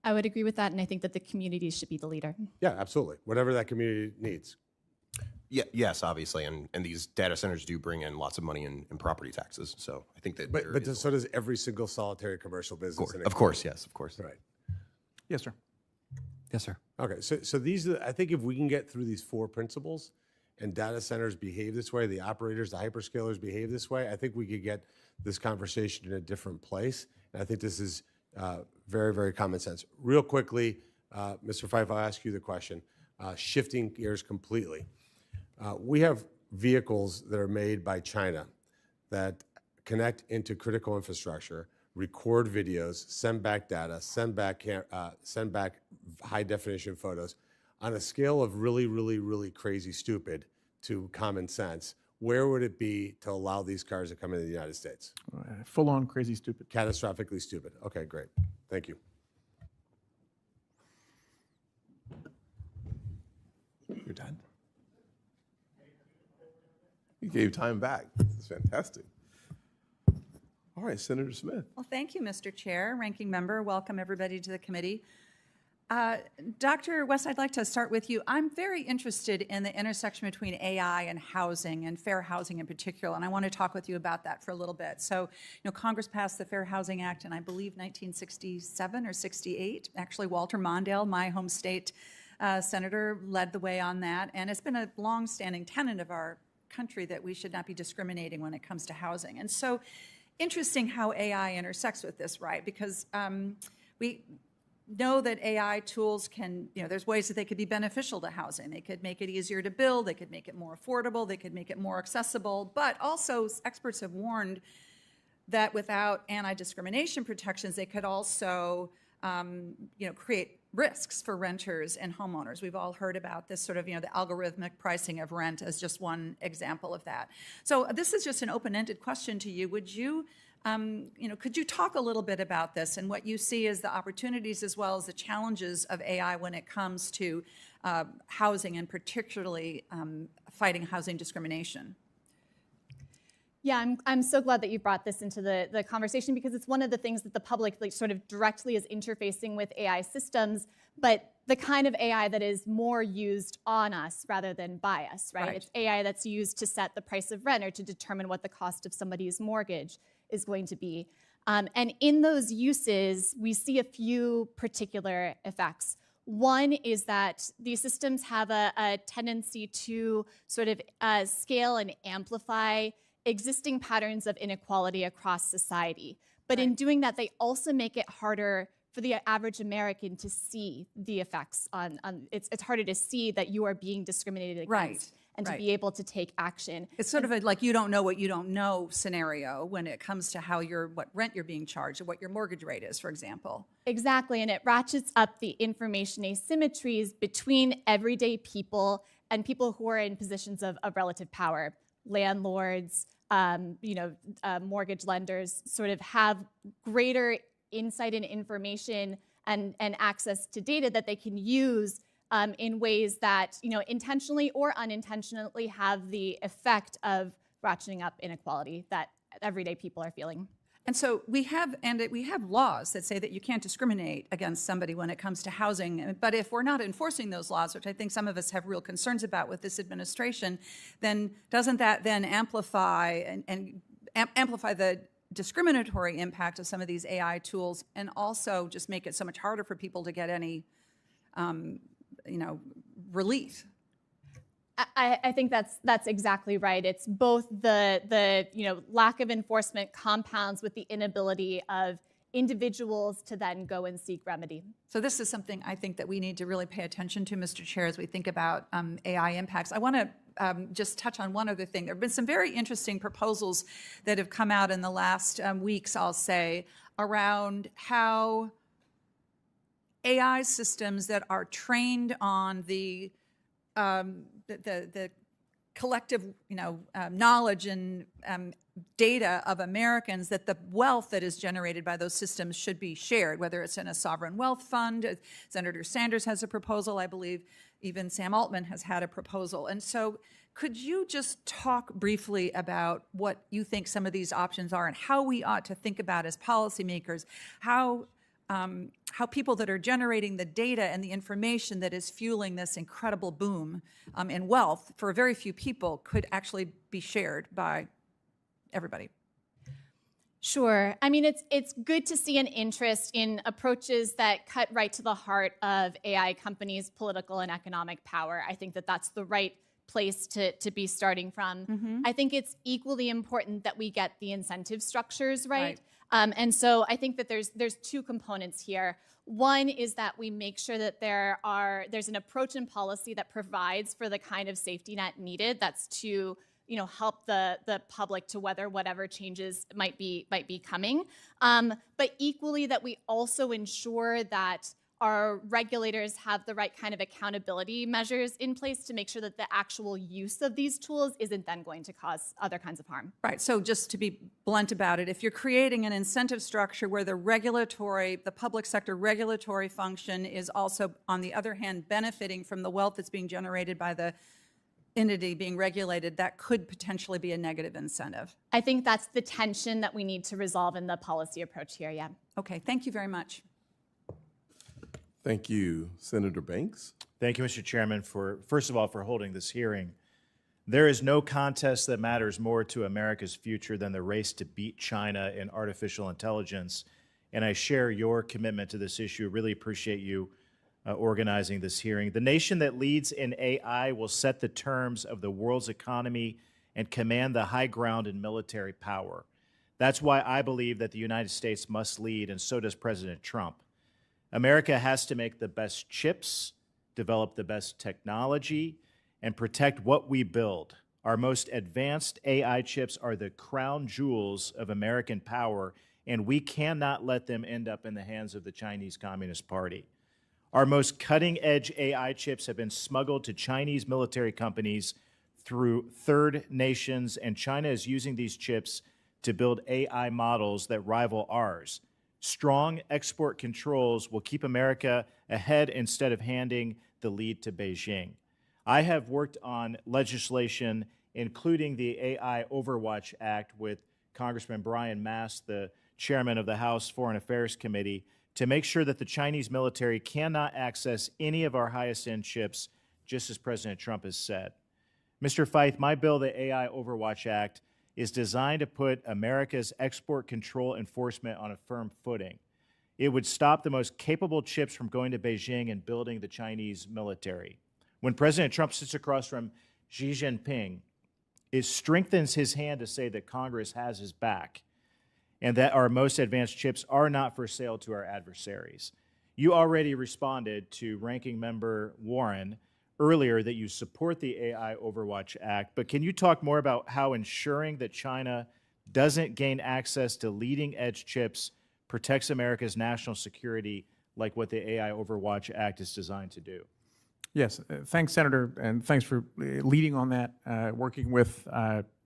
[SPEAKER 7] I would agree with that, and I think that the community should be the leader.
[SPEAKER 13] Yeah, absolutely. Whatever that community needs.
[SPEAKER 5] Yeah, yes, obviously, and these data centers do bring in lots of money in property taxes. So I think that.
[SPEAKER 13] But so does every single solitary commercial business.
[SPEAKER 5] Of course, yes, of course.
[SPEAKER 13] Right.
[SPEAKER 4] Yes, sir.
[SPEAKER 3] Yes, sir.
[SPEAKER 13] Okay, so these are, I think if we can get through these four principles and data centers behave this way, the operators, the hyperscalers behave this way, I think we could get this conversation in a different place. And I think this is very, very common sense. Real quickly, Mr. Fife, I'll ask you the question, shifting gears completely. We have vehicles that are made by China that connect into critical infrastructure, record videos, send back data, send back high-definition photos on a scale of really, really, really crazy stupid to common sense, where would it be to allow these cars to come into the United States?
[SPEAKER 4] Full-on crazy stupid.
[SPEAKER 13] Catastrophically stupid. Okay, great. Thank you.
[SPEAKER 1] You're done? You gave time back. That's fantastic. All right, Senator Smith.
[SPEAKER 14] Well, thank you, Mr. Chair, Ranking Member. Welcome, everybody, to the committee. Dr. West, I'd like to start with you. I'm very interested in the intersection between AI and housing, and fair housing in particular, and I want to talk with you about that for a little bit. So, Congress passed the Fair Housing Act in, I believe, 1967 or 68. Actually, Walter Mondale, my home state senator, led the way on that, and it's been a long-standing tenet of our country that we should not be discriminating when it comes to housing. And so, interesting how AI intersects with this, right? Because we know that AI tools can, there's ways that they could be beneficial to housing. They could make it easier to build, they could make it more affordable, they could make it more accessible, but also experts have warned that without anti-discrimination protections, they could also, create risks for renters and homeowners. We've all heard about this sort of, the algorithmic pricing of rent as just one example of that. So this is just an open-ended question to you. Would you could you talk a little bit about this and what you see as the opportunities as well as the challenges of AI when it comes to housing and particularly fighting housing discrimination?
[SPEAKER 7] Yeah, I'm so glad that you brought this into the conversation because it's one of the things that the public sort of directly is interfacing with AI systems, but the kind of AI that is more used on us rather than by us, right? It's AI that's used to set the price of rent or to determine what the cost of somebody's mortgage is going to be. And in those uses, we see a few particular effects. One is that these systems have a tendency to sort of scale and amplify existing patterns of inequality across society. But in doing that, they also make it harder for the average American to see the effects on it's harder to see that you are being discriminated against and to be able to take action.
[SPEAKER 14] It's sort of a like you don't know what you don't know scenario when it comes to how what rent you're being charged or what your mortgage rate is, for example.
[SPEAKER 7] Exactly, and it ratchets up the information asymmetries between everyday people and people who are in positions of relative power. Landlords, mortgage lenders sort of have greater insight and information and access to data that they can use in ways that, intentionally or unintentionally have the effect of ratcheting up inequality that everyday people are feeling.
[SPEAKER 14] And so we have laws that say that you can't discriminate against somebody when it comes to housing. But if we're not enforcing those laws, which I think some of us have real concerns about with this administration, then doesn't that then amplify and amplify the discriminatory impact of some of these AI tools and also just make it so much harder for people to get any, relief?
[SPEAKER 7] I think that's exactly right. It's both the lack of enforcement compounds with the inability of individuals to then go and seek remedy.
[SPEAKER 14] So this is something I think that we need to really pay attention to, Mr. Chair, as we think about AI impacts. I want to just touch on one other thing. There have been some very interesting proposals that have come out in the last weeks, I'll say, around how AI systems that are trained on the collective, knowledge and data of Americans, that the wealth that is generated by those systems should be shared, whether it's in a sovereign wealth fund. Senator Sanders has a proposal, I believe even Sam Altman has had a proposal. And so could you just talk briefly about what you think some of these options are and how we ought to think about as policymakers, how people that are generating the data and the information that is fueling this incredible boom in wealth for very few people could actually be shared by everybody?
[SPEAKER 7] Sure. I mean, it's good to see an interest in approaches that cut right to the heart of AI companies' political and economic power. I think that that's the right place to be starting from. I think it's equally important that we get the incentive structures right. And so I think that there's two components here. One is that we make sure that there's an approach and policy that provides for the kind of safety net needed that's to help the public to weather whatever changes might be coming. But equally that we also ensure that our regulators have the right kind of accountability measures in place to make sure that the actual use of these tools isn't then going to cause other kinds of harm.
[SPEAKER 14] Right, so just to be blunt about it, if you're creating an incentive structure where the public sector regulatory function is also, on the other hand, benefiting from the wealth that's being generated by the entity being regulated, that could potentially be a negative incentive.
[SPEAKER 7] I think that's the tension that we need to resolve in the policy approach here, yeah.
[SPEAKER 14] Okay, thank you very much.
[SPEAKER 1] Thank you. Senator Banks?
[SPEAKER 15] Thank you, Mr. Chairman, first of all, for holding this hearing. There is no contest that matters more to America's future than the race to beat China in artificial intelligence, and I share your commitment to this issue. Really appreciate you organizing this hearing. The nation that leads in AI will set the terms of the world's economy and command the high ground in military power. That's why I believe that the United States must lead, and so does President Trump. America has to make the best chips, develop the best technology, and protect what we build. Our most advanced AI chips are the crown jewels of American power, and we cannot let them end up in the hands of the Chinese Communist Party. Our most cutting-edge AI chips have been smuggled to Chinese military companies through third nations, and China is using these chips to build AI models that rival ours. Strong export controls will keep America ahead instead of handing the lead to Beijing. I have worked on legislation, including the AI Overwatch Act, with Congressman Brian Mast, the chairman of the House Foreign Affairs Committee, to make sure that the Chinese military cannot access any of our highest-end chips, just as President Trump has said. Mr. Feith, my bill, the AI Overwatch Act, is designed to put America's export control enforcement on a firm footing. It would stop the most capable chips from going to Beijing and building the Chinese military. When President Trump sits across from Xi Jinping, it strengthens his hand to say that Congress has his back and that our most advanced chips are not for sale to our adversaries. You already responded to Ranking Member Warren earlier that you support the AI Overwatch Act, but can you talk more about how ensuring that China doesn't gain access to leading-edge chips protects America's national security like what the AI Overwatch Act is designed to do?
[SPEAKER 4] Yes, thanks, Senator, and thanks for leading on that, working with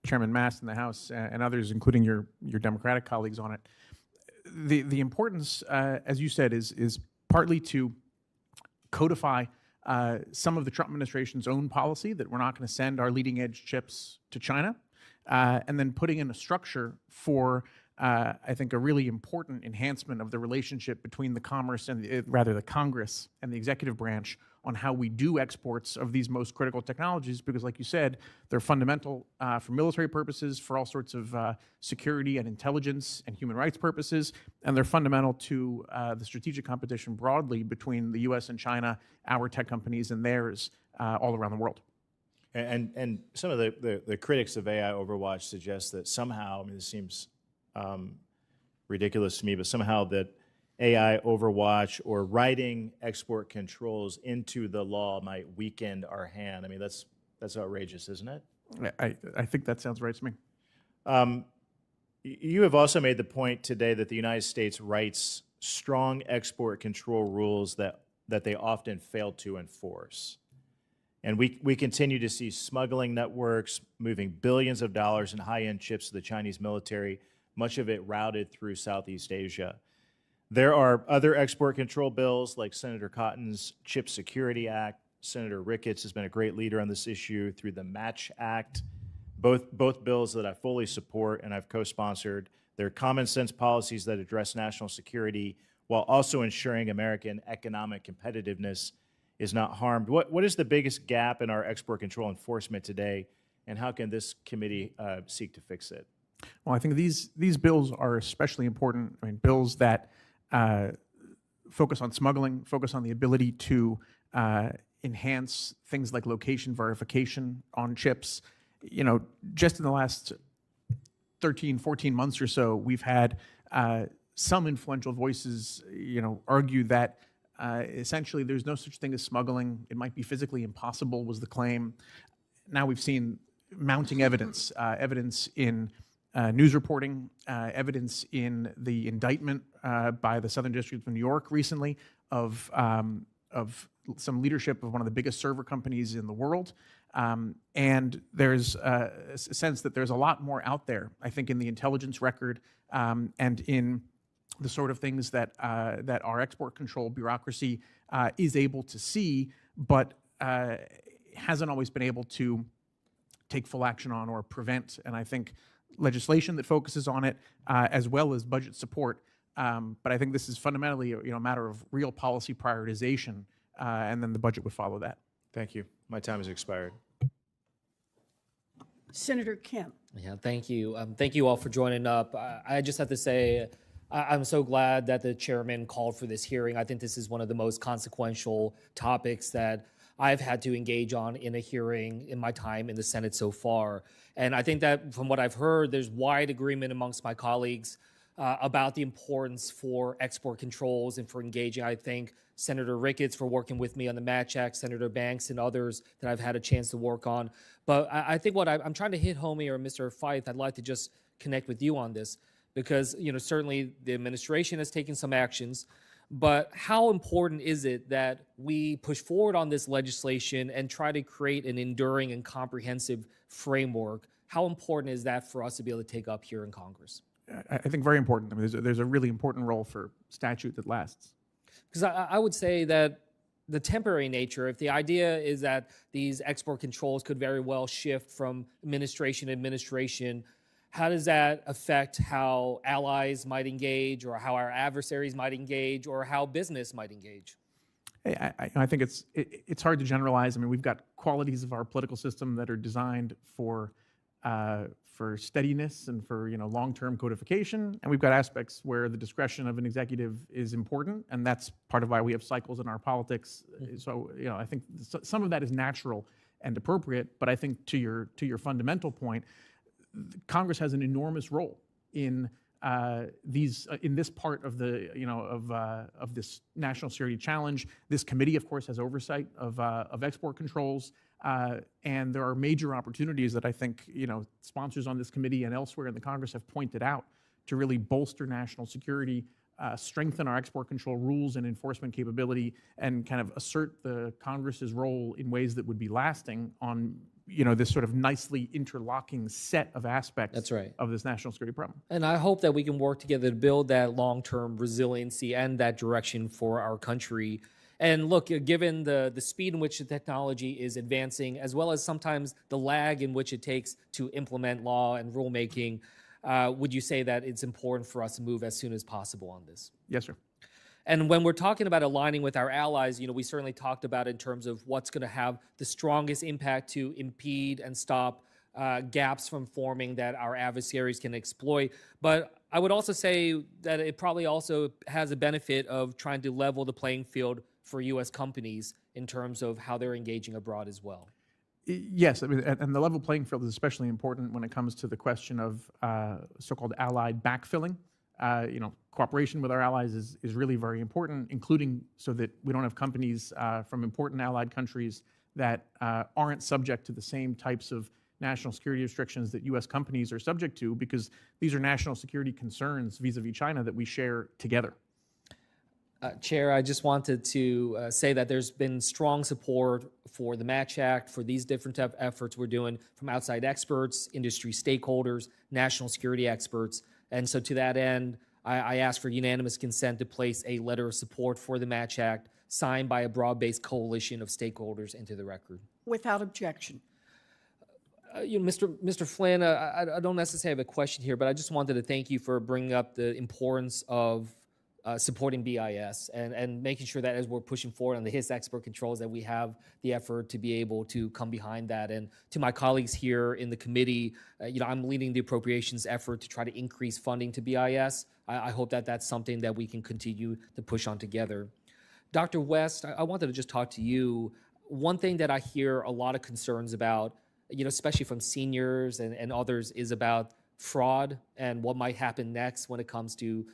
[SPEAKER 4] Chairman Mast in the House and others, including your Democratic colleagues on it. The importance, as you said, is partly to codify some of the Trump administration's own policy that we're not going to send our leading-edge chips to China, and then putting in a structure for, I think, a really important enhancement of the relationship between the Congress and the Congress and the executive branch on how we do exports of these most critical technologies, because like you said, they're fundamental for military purposes, for all sorts of security and intelligence and human rights purposes, and they're fundamental to the strategic competition broadly between the US and China, our tech companies and theirs all around the world.
[SPEAKER 15] And some of the critics of AI Overwatch suggest that somehow, I mean, this seems ridiculous to me, but somehow that AI Overwatch or writing export controls into the law might weaken our hand. I mean, that's outrageous, isn't it?
[SPEAKER 4] I think that sounds right to me.
[SPEAKER 15] You have also made the point today that the United States writes strong export control rules that they often fail to enforce. And we continue to see smuggling networks moving billions of dollars in high-end chips to the Chinese military, much of it routed through Southeast Asia. There are other export control bills like Senator Cotton's Chip Security Act. Senator Ricketts has been a great leader on this issue through the Match Act, both bills that I fully support and I've co-sponsored. They're common sense policies that address national security while also ensuring American economic competitiveness is not harmed. What is the biggest gap in our export control enforcement today, and how can this committee seek to fix it?
[SPEAKER 4] Well, I think these bills are especially important. I mean, bills that focus on smuggling, focus on the ability to enhance things like location verification on chips. You know, just in the last 13, 14 months or so, we've had some influential voices, argue that essentially there's no such thing as smuggling. It might be physically impossible, was the claim. Now we've seen mounting evidence, evidence in news reporting, evidence in the indictment by the Southern District of New York recently of some leadership of one of the biggest server companies in the world. And there's a sense that there's a lot more out there, I think, in the intelligence record and in the sort of things that our export control bureaucracy is able to see, but hasn't always been able to take full action on or prevent. And I think legislation that focuses on it, as well as budget support. But I think this is fundamentally a matter of real policy prioritization, and then the budget would follow that.
[SPEAKER 15] Thank you. My time has expired.
[SPEAKER 2] Senator Kim.
[SPEAKER 16] Yeah, thank you. Thank you all for joining up. I just have to say, I'm so glad that the chairman called for this hearing. I think this is one of the most consequential topics that I've had to engage on in a hearing in my time in the Senate so far. And I think that from what I've heard, there's wide agreement amongst my colleagues about the importance for export controls and for engaging. I thank Senator Ricketts for working with me on the Match Act, Senator Banks and others that I've had a chance to work on. But I think what I'm trying to hit home here, Mr. Fife, I'd like to just connect with you on this because, certainly the administration has taken some actions, but how important is it that we push forward on this legislation and try to create an enduring and comprehensive framework? How important is that for us to be able to take up here in Congress?
[SPEAKER 4] I think very important. I mean, there's a really important role for statute that lasts.
[SPEAKER 16] Because I would say that the temporary nature, if the idea is that these export controls could very well shift from administration to administration, how does that affect how allies might engage or how our adversaries might engage or how business might engage?
[SPEAKER 4] Hey, I think it's hard to generalize. I mean, we've got qualities of our political system that are designed for steadiness and for long-term codification, and we've got aspects where the discretion of an executive is important, and that's part of why we have cycles in our politics. So I think some of that is natural and appropriate, but I think to your fundamental point, Congress has an enormous role in this part of the of this national security challenge. This committee, of course, has oversight of export controls. And there are major opportunities that I think sponsors on this committee and elsewhere in the Congress have pointed out to really bolster national security, strengthen our export control rules and enforcement capability, and kind of assert the Congress's role in ways that would be lasting on this sort of nicely interlocking set of aspects of this national security problem.
[SPEAKER 16] And I hope that we can work together to build that long-term resiliency and that direction for our country. And look, given the speed in which the technology is advancing, as well as sometimes the lag in which it takes to implement law and rulemaking, would you say that it's important for us to move as soon as possible on this?
[SPEAKER 4] Yes, sir.
[SPEAKER 16] And when we're talking about aligning with our allies, we certainly talked about in terms of what's going to have the strongest impact to impede and stop gaps from forming that our adversaries can exploit. But I would also say that it probably also has a benefit of trying to level the playing field for U.S. companies in terms of how they're engaging abroad as well.
[SPEAKER 4] Yes, I mean, and the level playing field is especially important when it comes to the question of so-called allied backfilling. Cooperation with our allies is really very important, including so that we don't have companies from important allied countries that aren't subject to the same types of national security restrictions that U.S. companies are subject to, because these are national security concerns vis-a-vis China that we share together.
[SPEAKER 16] Chair, I just wanted to say that there's been strong support for the Match Act, for these different type of efforts we're doing from outside experts, industry stakeholders, national security experts. And so to that end, I ask for unanimous consent to place a letter of support for the Match Act signed by a broad-based coalition of stakeholders into the record.
[SPEAKER 2] Without objection.
[SPEAKER 16] Mr. Flynn, I don't necessarily have a question here, but I just wanted to thank you for bringing up the importance of supporting BIS and making sure that as we're pushing forward on the HIS export controls that we have the effort to be able to come behind that. And to my colleagues here in the committee, I'm leading the appropriations effort to try to increase funding to BIS. I hope that that's something that we can continue to push on together. Dr. West, I wanted to just talk to you. One thing that I hear a lot of concerns about, especially from seniors and others, is about fraud and what might happen next when it comes to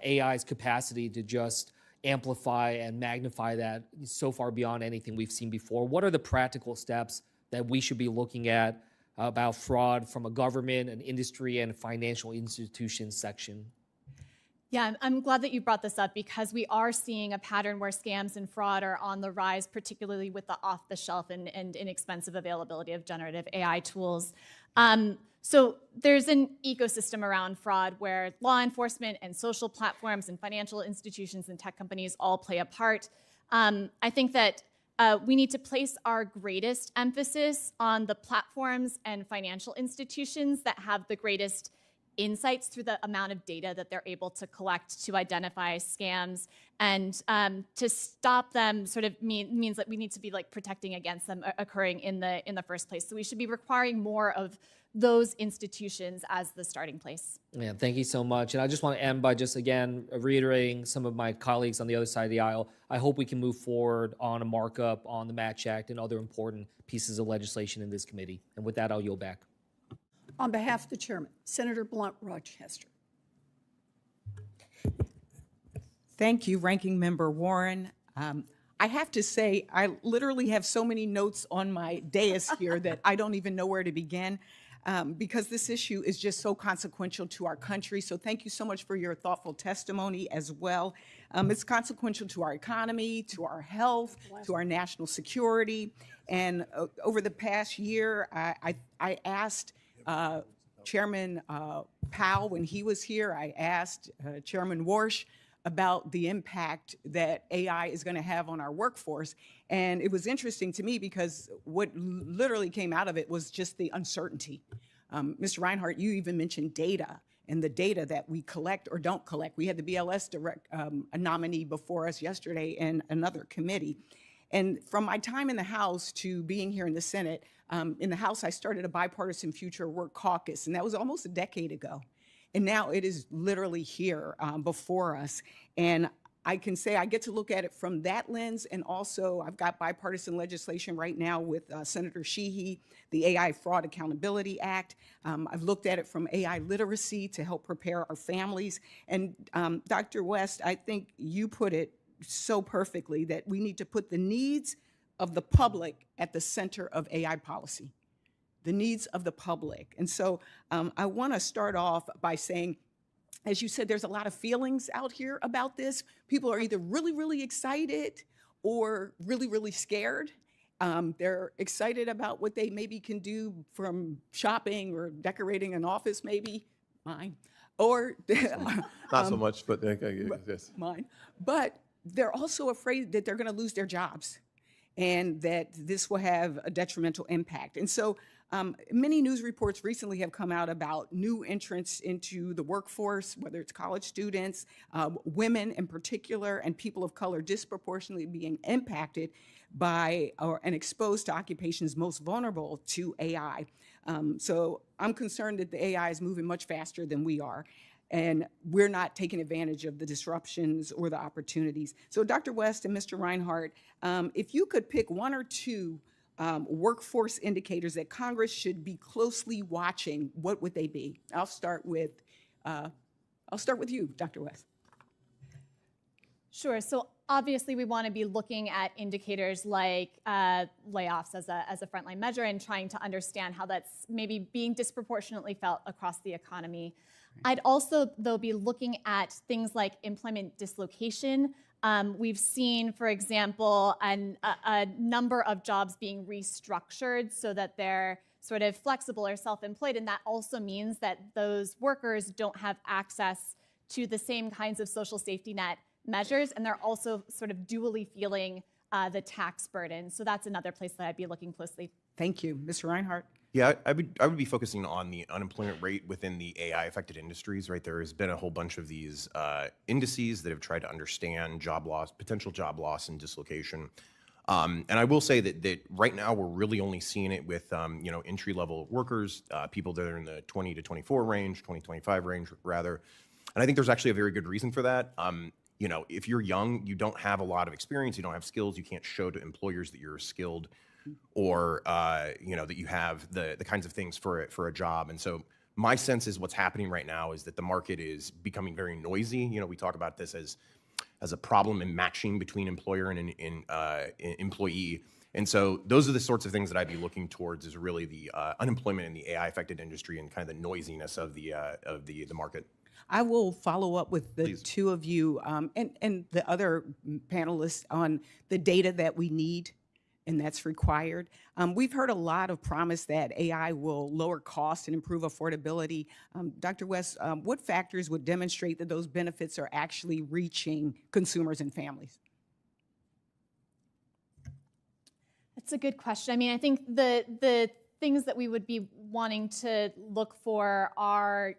[SPEAKER 16] AI's capacity to just amplify and magnify that so far beyond anything we've seen before. What are the practical steps that we should be looking at about fraud from a government, an industry, and financial institutions section?
[SPEAKER 7] Yeah, I'm glad that you brought this up because we are seeing a pattern where scams and fraud are on the rise, particularly with the off-the-shelf and inexpensive availability of generative AI tools. So there's an ecosystem around fraud where law enforcement and social platforms and financial institutions and tech companies all play a part. I think that we need to place our greatest emphasis on the platforms and financial institutions that have the greatest insights through the amount of data that they're able to collect to identify scams, and to stop them sort of means that we need to be like protecting against them occurring in the first place. So we should be requiring more of those institutions as the starting place.
[SPEAKER 16] Yeah, thank you so much. And I just want to end by just again reiterating some of my colleagues on the other side of the aisle. I hope we can move forward on a markup on the Match Act and other important pieces of legislation in this committee. And with that, I'll yield back.
[SPEAKER 2] On behalf of the chairman, Senator Blunt Rochester.
[SPEAKER 17] Thank you, Ranking Member Warren. I have to say, I literally have so many notes on my dais here that I don't even know where to begin, because this issue is just so consequential to our country. So thank you so much for your thoughtful testimony as well. It's consequential to our economy, to our health, to our national security. And over the past year, I asked Chairman Powell when he was here, I asked Chairman Warsh about the impact that AI is going to have on our workforce. And it was interesting to me because what literally came out of it was just the uncertainty. Mr. Reinhart, you even mentioned data and the data that we collect or don't collect. We had the BLS a nominee before us yesterday in another committee. And from my time in the House to being here in the Senate, in the House, I started a bipartisan future work caucus, and that was almost a decade ago. And now it is literally here before us. And I can say I get to look at it from that lens, and also I've got bipartisan legislation right now with Senator Sheehy, the AI Fraud Accountability Act. I've looked at it from AI literacy to help prepare our families. And Dr. West, I think you put it so perfectly that we need to put the needs of the public at the center of AI policy, the needs of the public. And so I want to start off by saying, as you said, there's a lot of feelings out here about this. People are either really, really excited or really, really scared. They're excited about what they maybe can do from shopping or decorating an office, maybe, mine, or
[SPEAKER 1] not so much, but yes.
[SPEAKER 2] Mine. But they're also afraid that they're going to lose their jobs and that this will have a detrimental impact. And so many news reports recently have come out about new entrants into the workforce, whether it's college students, women in particular, and people of color disproportionately being impacted by and exposed to occupations most vulnerable to AI. So I'm concerned that the AI is moving much faster than we are, and we're not taking advantage of the disruptions or the opportunities. So Dr. West and Mr. Reinhart, if you could pick one or two workforce indicators that Congress should be closely watching, what would they be? I'll start with you, Dr. West.
[SPEAKER 7] Sure. So obviously, we want to be looking at indicators like layoffs as a frontline measure and trying to understand how that's maybe being disproportionately felt across the economy. I'd also, though, be looking at things like employment dislocation. We've seen, for example, a number of jobs being restructured so that they're sort of flexible or self-employed, and that also means that those workers don't have access to the same kinds of social safety net measures, and they're also sort of dually feeling the tax burden. So that's another place that I'd be looking closely.
[SPEAKER 2] Thank you. Mr. Reinhart?
[SPEAKER 5] Yeah, I would be focusing on the unemployment rate within the AI-affected industries, right? There has been a whole bunch of these indices that have tried to understand job loss, potential job loss and dislocation. And I will say that right now we're really only seeing it with entry-level workers, people that are in the 20 to 24 range, 25 range rather. And I think there's actually a very good reason for that. If you're young, you don't have a lot of experience, you don't have skills, you can't show to employers that you're skilled or that you have the kinds of things for a job. And so my sense is what's happening right now is that the market is becoming very noisy. We talk about this as a problem in matching between employer and employee. And so those are the sorts of things that I'd be looking towards is really the unemployment in the AI affected industry and kind of the noisiness of the market.
[SPEAKER 17] I will follow up with the
[SPEAKER 5] Please.
[SPEAKER 17] two of you and the other panelists on the data that we need and that's required. We've heard a lot of promise that AI will lower costs and improve affordability. Dr. West, what factors would demonstrate that those benefits are actually reaching consumers and families?
[SPEAKER 7] That's a good question. I mean, I think the things that we would be wanting to look for are,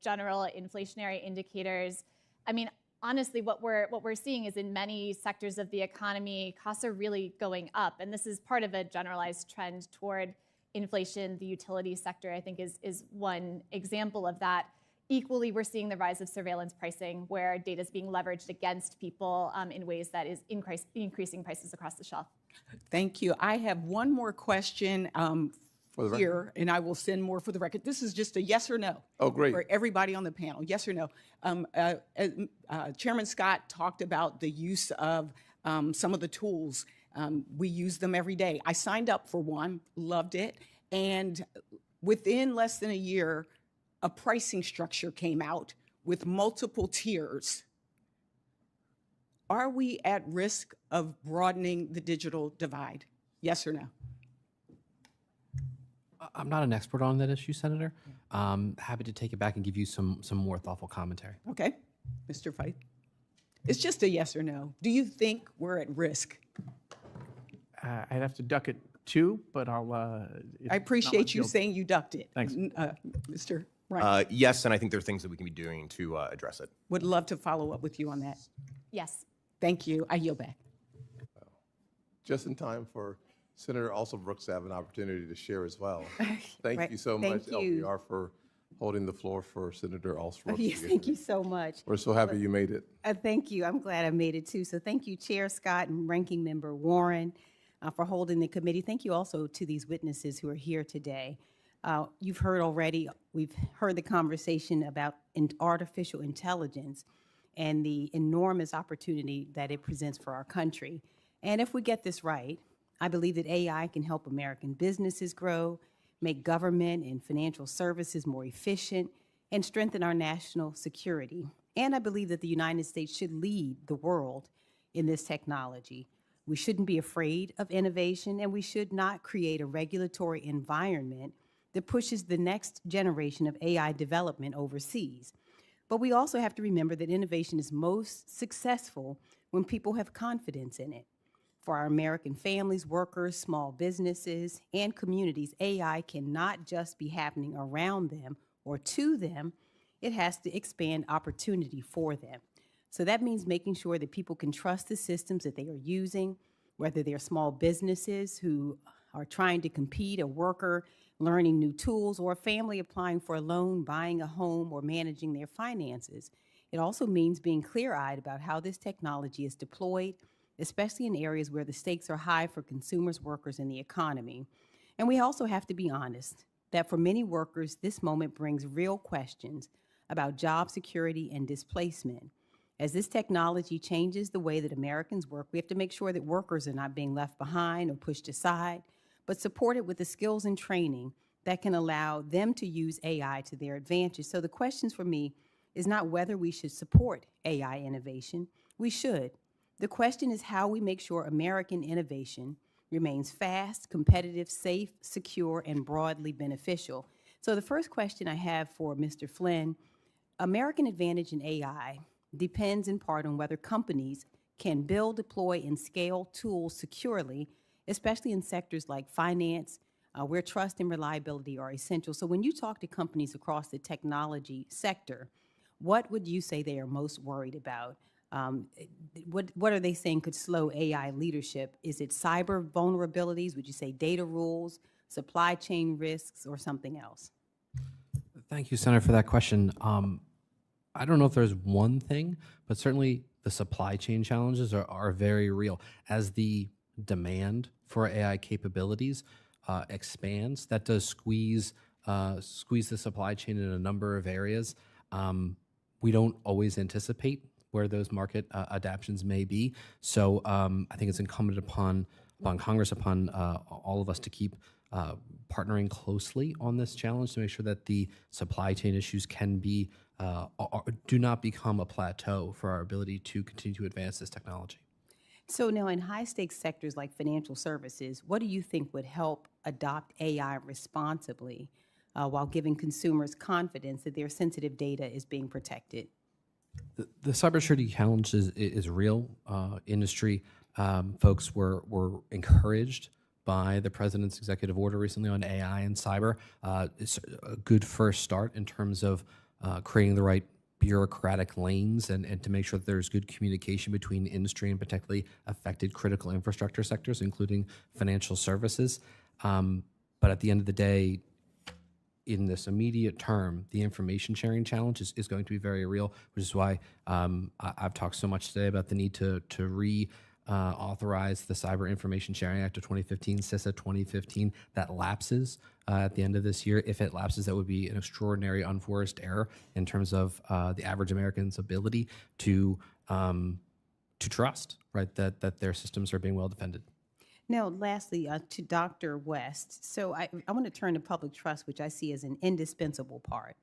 [SPEAKER 7] general inflationary indicators. I mean, honestly, what we're seeing is in many sectors of the economy, costs are really going up, and this is part of a generalized trend toward inflation. The utility sector, I think, is one example of that. Equally, we're seeing the rise of surveillance pricing, where data is being leveraged against people in ways that is increasing prices across the shelf.
[SPEAKER 17] Thank you. I have one more question here, and I will send more for the record. This is just a yes or no.
[SPEAKER 1] Oh, great.
[SPEAKER 17] For everybody on the panel, yes or no. Chairman Scott talked about the use of some of the tools. We use them every day. I signed up for one, loved it, and within less than a year, a pricing structure came out with multiple tiers. Are we at risk of broadening the digital divide? Yes or no?
[SPEAKER 3] I'm not an expert on that issue, Senator. Happy to take it back and give you some more thoughtful commentary.
[SPEAKER 17] Okay, Mr. Feith. It's just a yes or no. Do you think we're at risk?
[SPEAKER 4] I'd have to duck it too, but I'll.
[SPEAKER 17] I appreciate you saying you ducked it.
[SPEAKER 4] Thanks.
[SPEAKER 17] Mr. Ryan.
[SPEAKER 5] Yes, and I think there are things that we can be doing to address it.
[SPEAKER 17] Would love to follow up with you on that.
[SPEAKER 7] Yes.
[SPEAKER 17] Thank you. I yield back.
[SPEAKER 1] Just in time for Senator Alsobrooks to have an opportunity to share as well. Thank
[SPEAKER 18] Right.
[SPEAKER 1] you so
[SPEAKER 18] Thank
[SPEAKER 1] much,
[SPEAKER 18] you.
[SPEAKER 1] LPR, for holding the floor for Senator Alsobrooks.
[SPEAKER 18] Yes, thank you so much.
[SPEAKER 1] We're so happy you made it.
[SPEAKER 18] Thank you. I'm glad I made it too. So thank you, Chair Scott and Ranking Member Warren, for holding the committee. Thank you also to these witnesses who are here today. You've heard already, we've heard the conversation about artificial intelligence and the enormous opportunity that it presents for our country. And if we get this right, I believe that AI can help American businesses grow, make government and financial services more efficient, and strengthen our national security. And I believe that the United States should lead the world in this technology. We shouldn't be afraid of innovation, and we should not create a regulatory environment that pushes the next generation of AI development overseas. But we also have to remember that innovation is most successful when people have confidence in it. For our American families, workers, small businesses, and communities, AI cannot just be happening around them or to them. It has to expand opportunity for them. So that means making sure that people can trust the systems that they are using, whether they're small businesses who are trying to compete, a worker learning new tools, or a family applying for a loan, buying a home, or managing their finances. It also means being clear-eyed about how this technology is deployed, especially in areas where the stakes are high for consumers, workers, and the economy. And we also have to be honest that for many workers, this moment brings real questions about job security and displacement. As this technology changes the way that Americans work, we have to make sure that workers are not being left behind or pushed aside, but supported with the skills and training that can allow them to use AI to their advantage. So the questions for me is not whether we should support AI innovation. We should. The question is how we make sure American innovation remains fast, competitive, safe, secure, and broadly beneficial. So the first question I have for Mr. Flynn, American advantage in AI depends in part on whether companies can build, deploy, and scale tools securely, especially in sectors like finance, where trust and reliability are essential. So when you talk to companies across the technology sector, what would you say they are most worried about? What are they saying could slow AI leadership? Is it cyber vulnerabilities? Would you say data rules, supply chain risks, or something else?
[SPEAKER 3] Thank you, Senator, for that question. I don't know if there's one thing, but certainly the supply chain challenges are very real. As the demand for AI capabilities expands, that does squeeze the supply chain in a number of areas. We don't always anticipate where those market adaptions may be. So I think it's incumbent upon Congress, upon all of us to keep partnering closely on this challenge to make sure that the supply chain issues can be do not become a plateau for our ability to continue to advance this technology.
[SPEAKER 18] So now in high-stakes sectors like financial services, what do you think would help adopt AI responsibly while giving consumers confidence that their sensitive data is being protected?
[SPEAKER 3] The cybersecurity challenge is real. Industry folks were encouraged by the president's executive order recently on AI and cyber. It's a good first start in terms of creating the right bureaucratic lanes and to make sure that there's good communication between industry and particularly affected critical infrastructure sectors, including financial services. But at the end of the day, in this immediate term, the information sharing challenge is going to be very real, which is why I've talked so much today about the need to authorize the Cyber Information Sharing Act of 2015, CISA 2015, that lapses at the end of this year. If it lapses, that would be an extraordinary unforced error in terms of the average American's ability to trust, right, that their systems are being well defended.
[SPEAKER 18] Now, lastly, to Dr. West. So I want to turn to public trust, which I see as an indispensable part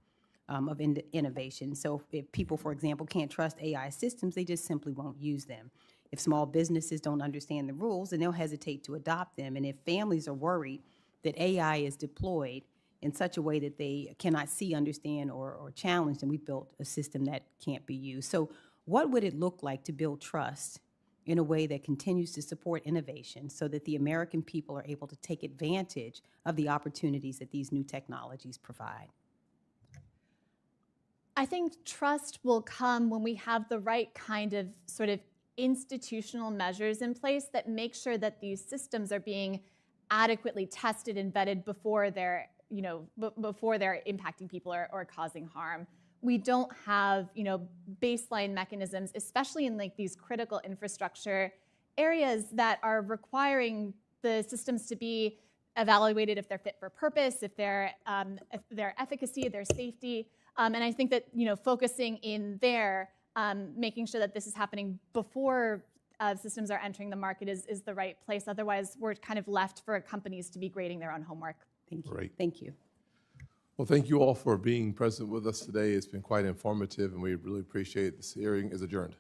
[SPEAKER 18] of innovation. So if people, for example, can't trust AI systems, they just simply won't use them. If small businesses don't understand the rules, then they'll hesitate to adopt them. And if families are worried that AI is deployed in such a way that they cannot see, understand, or challenge, then we've built a system that can't be used. So what would it look like to build trust in a way that continues to support innovation so that the American people are able to take advantage of the opportunities that these new technologies provide?
[SPEAKER 7] I think trust will come when we have the right kind of sort of institutional measures in place that make sure that these systems are being adequately tested and vetted before they're, before they're impacting people or causing harm. We don't have, baseline mechanisms, especially in like these critical infrastructure areas that are requiring the systems to be evaluated if they're fit for purpose, if their efficacy, their safety, and I think that focusing in there, making sure that this is happening before systems are entering the market is the right place. Otherwise, we're kind of left for companies to be grading their own homework.
[SPEAKER 18] Thank you.
[SPEAKER 1] Great.
[SPEAKER 18] Thank you.
[SPEAKER 1] Well, thank you all for being present with us today. It's been quite informative, and we really appreciate it. This hearing is adjourned.